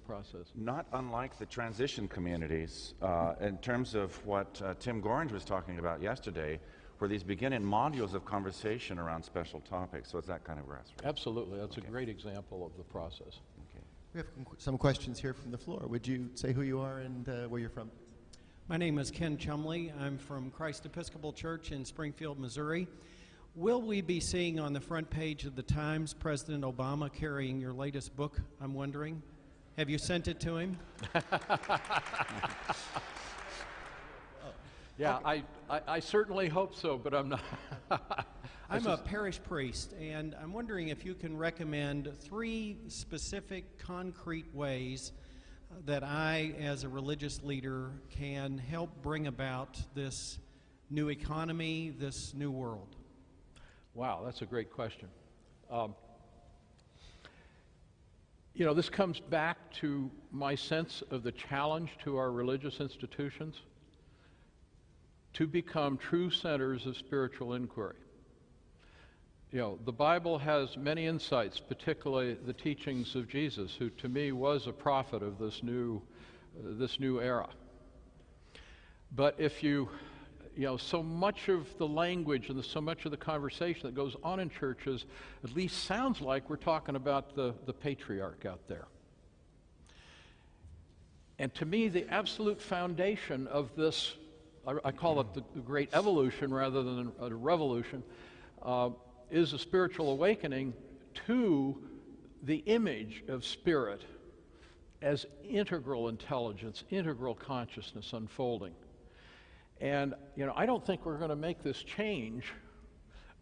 process. Not unlike the transition communities, in terms of what Tim Gorringe was talking about yesterday, where these begin in modules of conversation around special topics. So it's that kind of grassroots. Absolutely. That's a great example of the process. Okay. We have some questions here from the floor. Would you say who you are and where you're from? My name is Ken Chumley. I'm from Christ Episcopal Church in Springfield, Missouri. Will we be seeing on the front page of the Times President Obama carrying your latest book, I'm wondering? Have you sent it to him? Yeah, okay. I certainly hope so, but I'm not. I'm a parish priest, and I'm wondering if you can recommend 3 specific, concrete ways that I, as a religious leader, can help bring about this new economy, this new world. Wow, that's a great question. This comes back to my sense of the challenge to our religious institutions to become true centers of spiritual inquiry. The Bible has many insights, particularly the teachings of Jesus, who to me was a prophet of this new era. But if so much of the language and so much of the conversation that goes on in churches at least sounds like we're talking about the patriarch out there. And to me, the absolute foundation of this, I call it the great evolution rather than a revolution, is a spiritual awakening to the image of spirit as integral intelligence, integral consciousness unfolding. And, I don't think we're going to make this change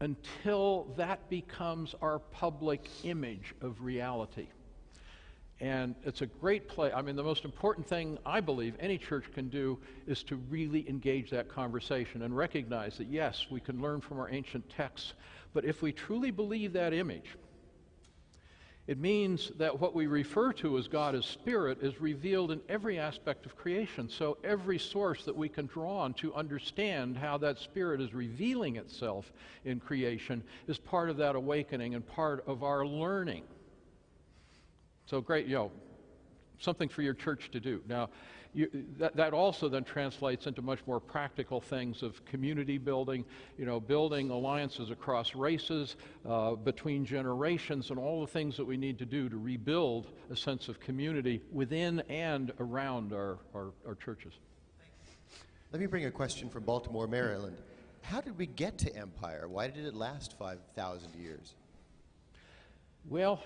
until that becomes our public image of reality. And it's a great place. I mean, the most important thing I believe any church can do is to really engage that conversation and recognize that, yes, we can learn from our ancient texts, but if we truly believe that image, It means that what we refer to as God as Spirit is revealed in every aspect of creation. So every source that we can draw on to understand how that Spirit is revealing itself in creation is part of that awakening and part of our learning. So great, something for your church to do. Now, that also then translates into much more practical things of community building, building alliances across races, between generations, and all the things that we need to do to rebuild a sense of community within and around our churches. Let me bring a question from Baltimore, Maryland. How did we get to empire? Why did it last 5,000 years? Well,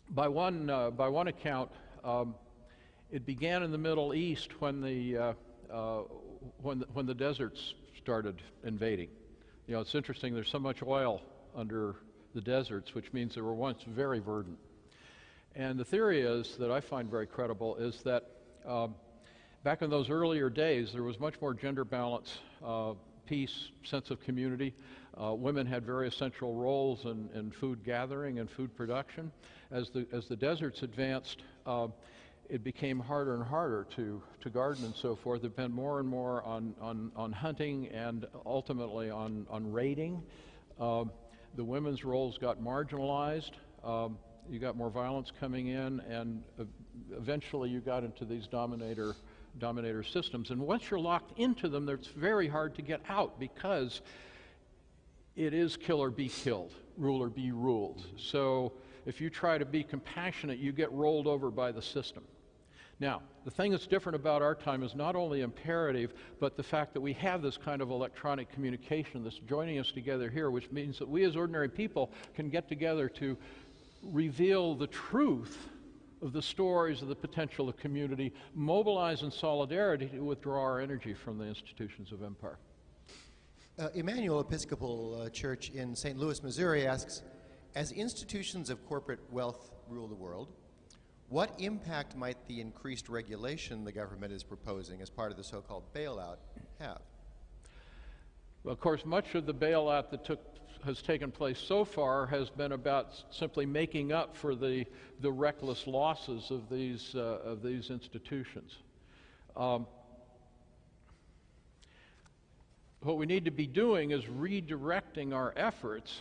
by one account, it began in the Middle East when the deserts started invading. It's interesting. There's so much oil under the deserts, which means they were once very verdant. And the theory is that I find very credible is that back in those earlier days, there was much more gender balance, peace, sense of community. Women had very essential roles in food gathering and food production. As the deserts advanced, it became harder and harder to garden and so forth. There have been more and more on hunting and ultimately on raiding. The women's roles got marginalized. You got more violence coming in, and eventually you got into these dominator systems. And once you're locked into them, it's very hard to get out, because it is kill or be killed, rule or be ruled. So if you try to be compassionate, you get rolled over by the system. Now, the thing that's different about our time is not only imperative, but the fact that we have this kind of electronic communication that's joining us together here, which means that we as ordinary people can get together to reveal the truth of the stories of the potential of community, mobilize in solidarity to withdraw our energy from the institutions of empire. Emmanuel Episcopal Church in St. Louis, Missouri asks, as institutions of corporate wealth rule the world, what impact might the increased regulation the government is proposing as part of the so-called bailout have? Well, of course, much of the bailout that has taken place so far has been about simply making up for the reckless losses of these institutions. What we need to be doing is redirecting our efforts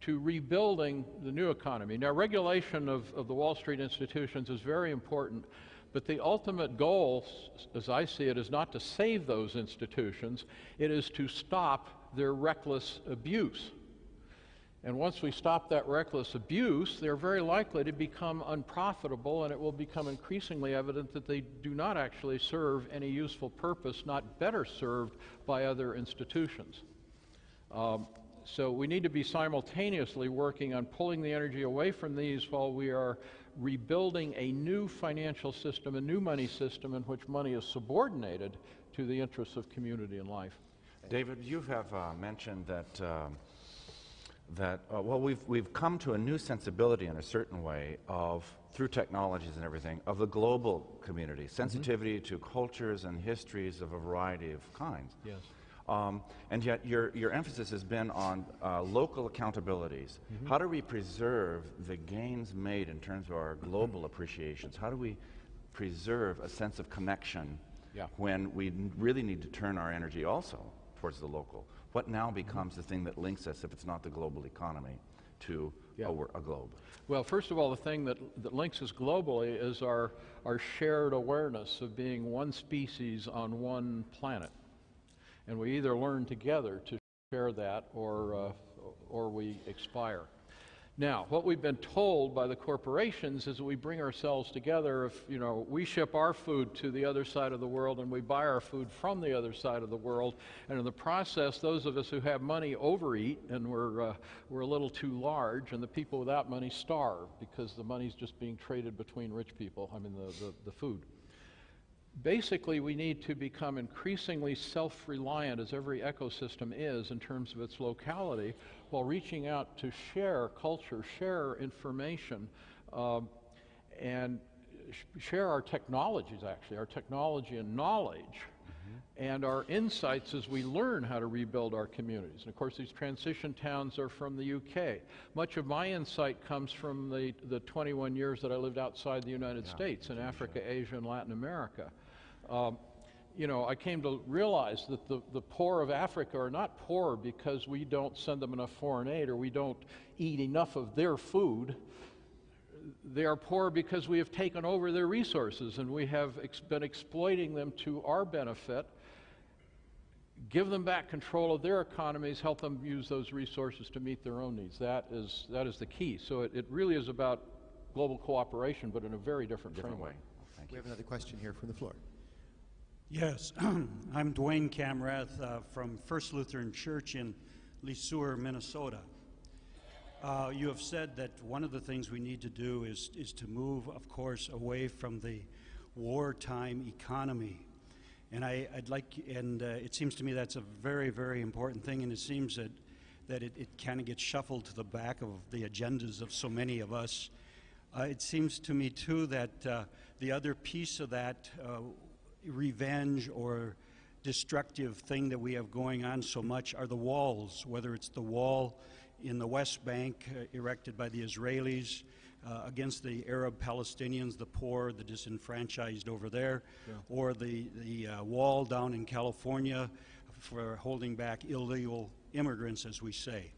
to rebuilding the new economy. Now, regulation of the Wall Street institutions is very important, but the ultimate goal, as I see it, is not to save those institutions. It is to stop their reckless abuse. And once we stop that reckless abuse, they're very likely to become unprofitable, and it will become increasingly evident that they do not actually serve any useful purpose, not better served by other institutions. So we need to be simultaneously working on pulling the energy away from these while we are rebuilding a new financial system, a new money system in which money is subordinated to the interests of community and life. David, you have mentioned that we've come to a new sensibility in a certain way through technologies and everything, of the global community, sensitivity to cultures and histories of a variety of kinds. Yes. And yet your emphasis has been on local accountabilities. How do we preserve the gains made in terms of our global appreciations? How do we preserve a sense of connection when we really need to turn our energy also towards the local? What now becomes the thing that links us, if it's not the global economy, to a globe? Well, first of all, the thing that links us globally is our shared awareness of being one species on one planet. And we either learn together to share that or we expire. Now, what we've been told by the corporations is that we bring ourselves together. If we ship our food to the other side of the world and we buy our food from the other side of the world, and in the process, those of us who have money overeat, and we're a little too large, and the people without money starve because the money's just being traded between rich people. I mean, the food. Basically, we need to become increasingly self-reliant, as every ecosystem is in terms of its locality, while reaching out to share culture, share information, and share our technologies, actually, our technology and knowledge, and our insights as we learn how to rebuild our communities. And of course, these transition towns are from the UK. Much of my insight comes from the 21 years that I lived outside the United States in Africa, Asia, and Latin America. You know, I came to realize that the poor of Africa are not poor because we don't send them enough foreign aid or we don't eat enough of their food. They are poor because we have taken over their resources and we have been exploiting them to our benefit. Give them back control of their economies, help them use those resources to meet their own needs. That is the key. So it really is about global cooperation, but in a very different framework. We have another question here from the floor. Yes, I'm Dwayne Camrath from First Lutheran Church in Lesueur, Minnesota. You have said that one of the things we need to do is to move, of course, away from the wartime economy. And it seems to me that's a very, very important thing, and it seems that it kind of gets shuffled to the back of the agendas of so many of us. It seems to me, too, that the other piece of that revenge or destructive thing that we have going on so much are the walls, whether it's the wall in the West Bank erected by the Israelis against the Arab Palestinians, the poor, the disenfranchised over there, or the wall down in California for holding back illegal immigrants, as we say.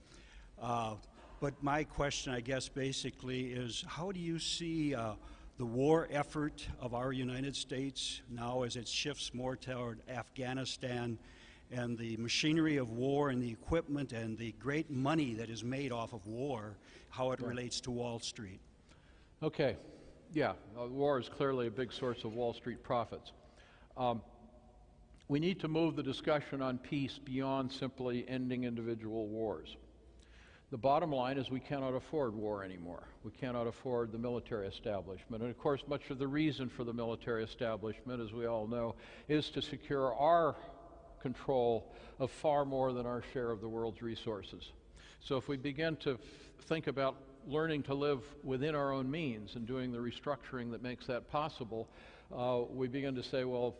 But my question, I guess, basically is, how do you see the war effort of our United States now as it shifts more toward Afghanistan and the machinery of war and the equipment and the great money that is made off of war, how it relates to Wall Street? Okay, yeah, war is clearly a big source of Wall Street profits. We need to move the discussion on peace beyond simply ending individual wars. The bottom line is we cannot afford war anymore. We cannot afford the military establishment. And of course, much of the reason for the military establishment, as we all know, is to secure our control of far more than our share of the world's resources. So if we begin to think about learning to live within our own means and doing the restructuring that makes that possible, we begin to say, well,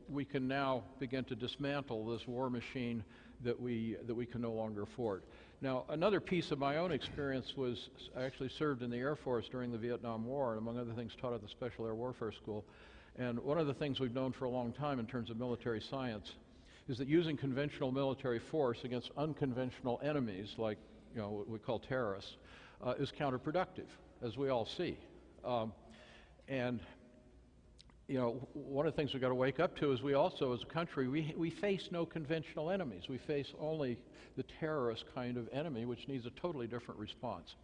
we can now begin to dismantle this war machine that we can no longer afford. Now, another piece of my own experience was I actually served in the Air Force during the Vietnam War, and among other things taught at the Special Air Warfare School. And one of the things we've known for a long time in terms of military science is that using conventional military force against unconventional enemies, like what we call terrorists, is counterproductive, as we all see. And one of the things we've got to wake up to is we also, as a country, we face no conventional enemies. We face only the terrorist kind of enemy, which needs a totally different response.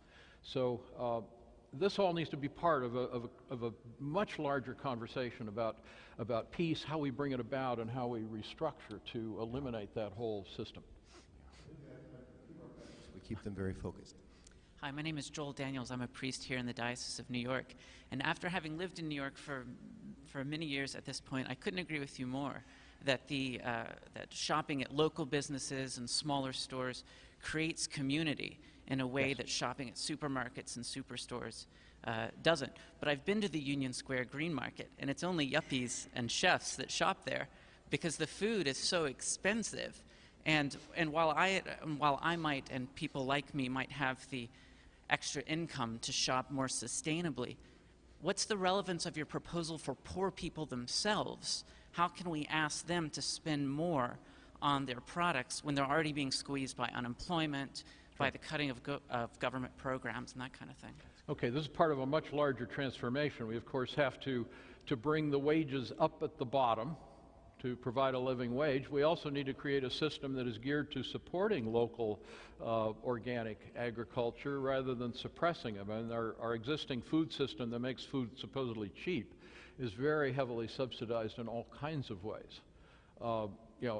So this all needs to be part of a much larger conversation about peace, how we bring it about, and how we restructure to eliminate that whole system. We keep them very focused. Hi, my name is Joel Daniels. I'm a priest here in the Diocese of New York. And after having lived in New York for many years at this point, I couldn't agree with you more that that shopping at local businesses and smaller stores creates community in a way that shopping at supermarkets and superstores doesn't. But I've been to the Union Square Green Market, and it's only yuppies and chefs that shop there because the food is so expensive. And while I might, and people like me might have the extra income to shop more sustainably, what's the relevance of your proposal for poor people themselves? How can we ask them to spend more on their products when they're already being squeezed by unemployment, by the cutting of government programs and that kind of thing? Okay, this is part of a much larger transformation. We, of course, have to bring the wages up at the bottom to provide a living wage. We also need to create a system that is geared to supporting local organic agriculture rather than suppressing them. And our existing food system that makes food supposedly cheap is very heavily subsidized in all kinds of ways,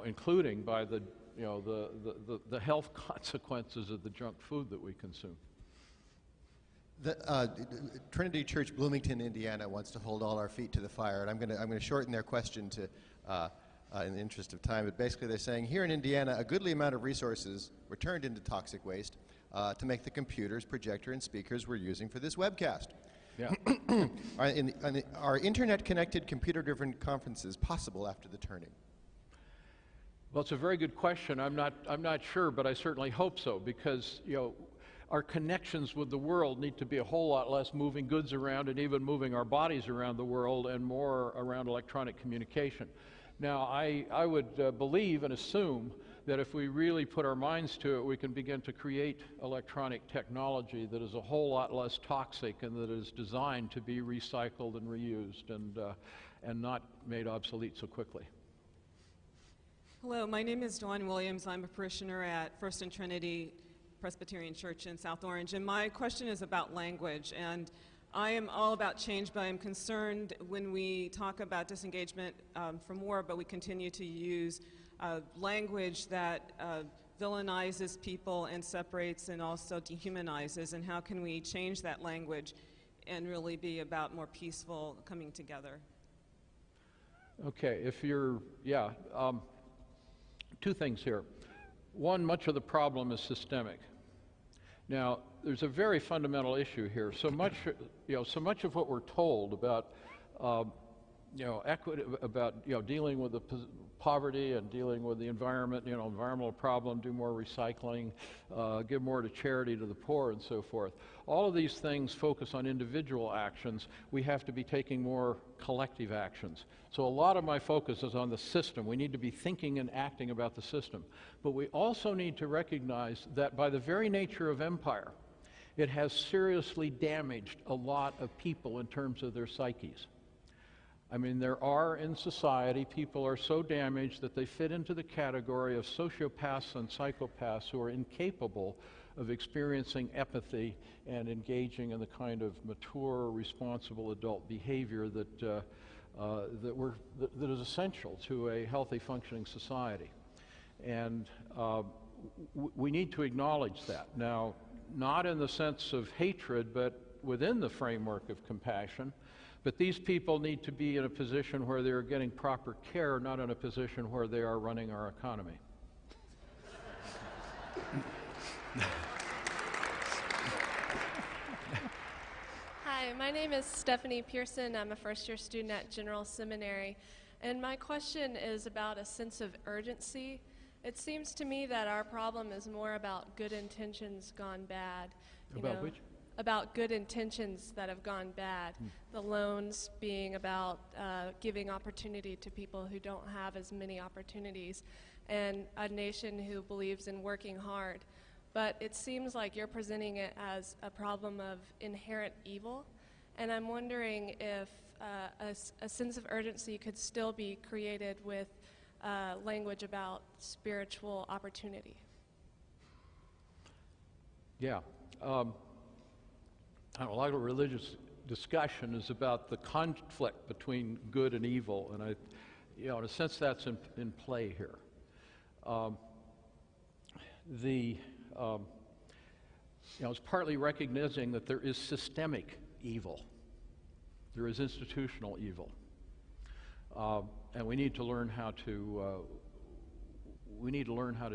including by the health consequences of the junk food that we consume. The Trinity Church, Bloomington, Indiana, wants to hold all our feet to the fire, and I'm going to shorten their question to, in the interest of time. But basically, they're saying here in Indiana, a goodly amount of resources were turned into toxic waste to make the computers, projector, and speakers we're using for this webcast. Yeah. Are internet-connected, computer-driven conferences possible after the turning? Well, it's a very good question. I'm not sure, but I certainly hope so, because our connections with the world need to be a whole lot less moving goods around and even moving our bodies around the world, and more around electronic communication. Now, I would believe and assume that if we really put our minds to it, we can begin to create electronic technology that is a whole lot less toxic and that is designed to be recycled and reused and not made obsolete so quickly. Hello, my name is Dawn Williams. I'm a parishioner at First and Trinity Presbyterian Church in South Orange, and my question is about language. And I am all about change, but I'm concerned when we talk about disengagement from war, but we continue to use language that villainizes people and separates and also dehumanizes. And how can we change that language and really be about more peaceful coming together? Okay, two things here. One, much of the problem is systemic. Now, there's a very fundamental issue here. So much of what we're told about, equity, about dealing with the poverty and dealing with the environment, environmental problem, do more recycling, give more to charity, to the poor, and so forth. All of these things focus on individual actions. We have to be taking more collective actions. So a lot of my focus is on the system. We need to be thinking and acting about the system. But we also need to recognize that by the very nature of empire, it has seriously damaged a lot of people in terms of their psyches. I mean, there are in society, people are so damaged that they fit into the category of sociopaths and psychopaths who are incapable of experiencing empathy and engaging in the kind of mature, responsible adult behavior that is essential to a healthy, functioning society. And we need to acknowledge that. Now, not in the sense of hatred, but within the framework of compassion. But these people need to be in a position where they're getting proper care, not in a position where they are running our economy. Hi, my name is Stephanie Pearson. I'm a first-year student at General Seminary. And my question is about a sense of urgency. It seems to me that our problem is more about good intentions gone bad. About which? About good intentions that have gone bad. The loans being about giving opportunity to people who don't have as many opportunities, and a nation who believes in working hard. But it seems like you're presenting it as a problem of inherent evil, and I'm wondering if a sense of urgency could still be created with language about spiritual opportunity. Yeah. A lot of religious discussion is about the conflict between good and evil, and in a sense that's in play here. It's partly recognizing that there is systemic evil, there is institutional evil, and we need to learn how to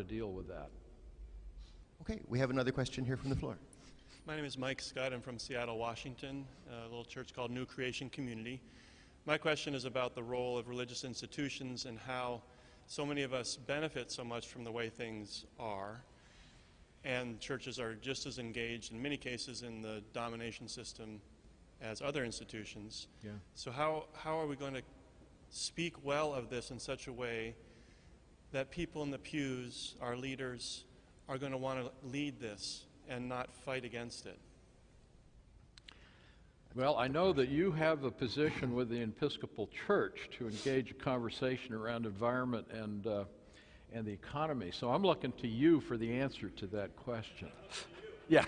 deal with that. Okay, we have another question here from the floor. My name is Mike Scott. I'm from Seattle, Washington, a little church called New Creation Community. My question is about the role of religious institutions and how so many of us benefit so much from the way things are, and churches are just as engaged in many cases in the domination system as other institutions. Yeah. So how are we going to speak well of this in such a way that people in the pews, our leaders, are going to want to lead this and not fight against it? Well, I know that you have a position with the Episcopal Church to engage a conversation around environment and the economy, so I'm looking to you for the answer to that question. Yeah.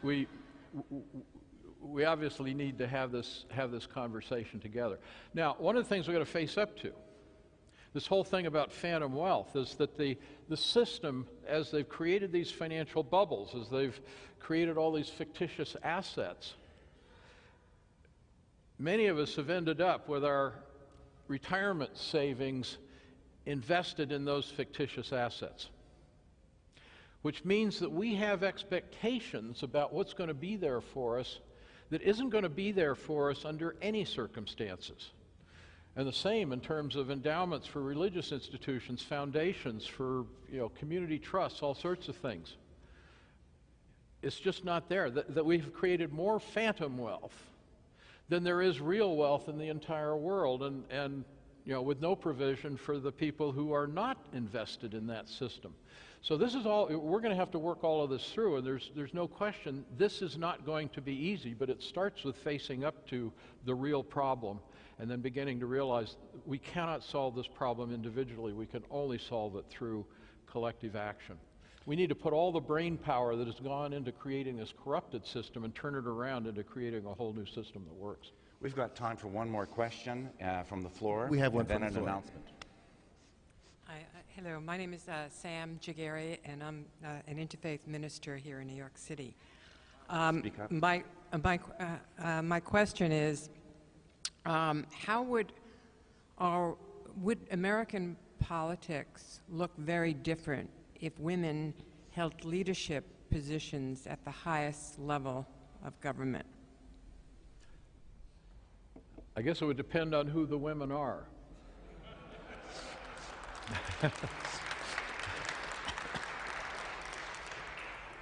We obviously need to have this conversation together. Now, one of the things we're going to face up to, this whole thing about phantom wealth, is that the system, as they've created these financial bubbles, as they've created all these fictitious assets, many of us have ended up with our retirement savings invested in those fictitious assets, which means that we have expectations about what's going to be there for us that isn't going to be there for us under any circumstances. And the same in terms of endowments for religious institutions, foundations for community trusts, all sorts of things. It's just not there. That we've created more phantom wealth than there is real wealth in the entire world, and with no provision for the people who are not invested in that system. So this is all, we're going to have to work all of this through, and there's no question this is not going to be easy, but it starts with facing up to the real problem and then beginning to realize we cannot solve this problem individually. We can only solve it through collective action. We need to put all the brain power that has gone into creating this corrupted system and turn it around into creating a whole new system that works. We've got time for one more question from the floor. We have one and then from the an floor. announcement. Hi, hello, my name is Sam Jagari, and I'm an interfaith minister here in New York City. Speak up. My question is, how would American politics look very different if women held leadership positions at the highest level of government? I guess it would depend on who the women are.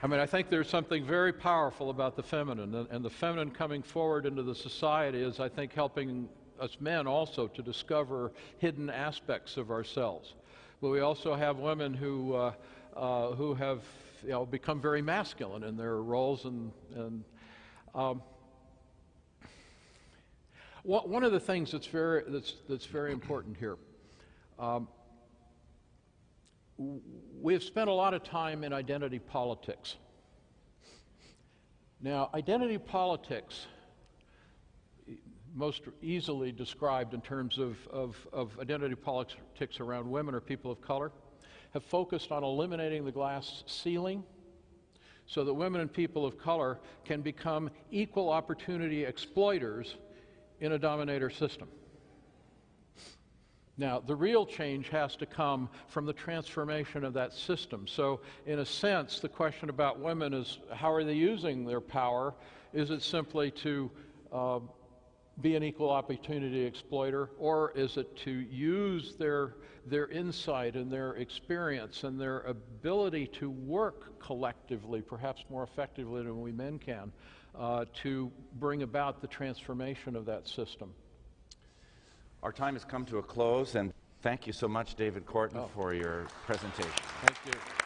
I mean, I think there's something very powerful about the feminine, and the feminine coming forward into the society is, I think, helping us men also to discover hidden aspects of ourselves. But we also have women who have become very masculine in their roles, and one of the things that's very important here. We have spent a lot of time in identity politics. Now, identity politics, most easily described in terms of identity politics around women or people of color, have focused on eliminating the glass ceiling so that women and people of color can become equal opportunity exploiters in a dominator system. Now, the real change has to come from the transformation of that system. So, in a sense, the question about women is, how are they using their power? Is it simply to be an equal opportunity exploiter, or is it to use their insight and their experience and their ability to work collectively, perhaps more effectively than we men can, to bring about the transformation of that system? Our time has come to a close, and thank you so much, David Corton, for your presentation. Thank you.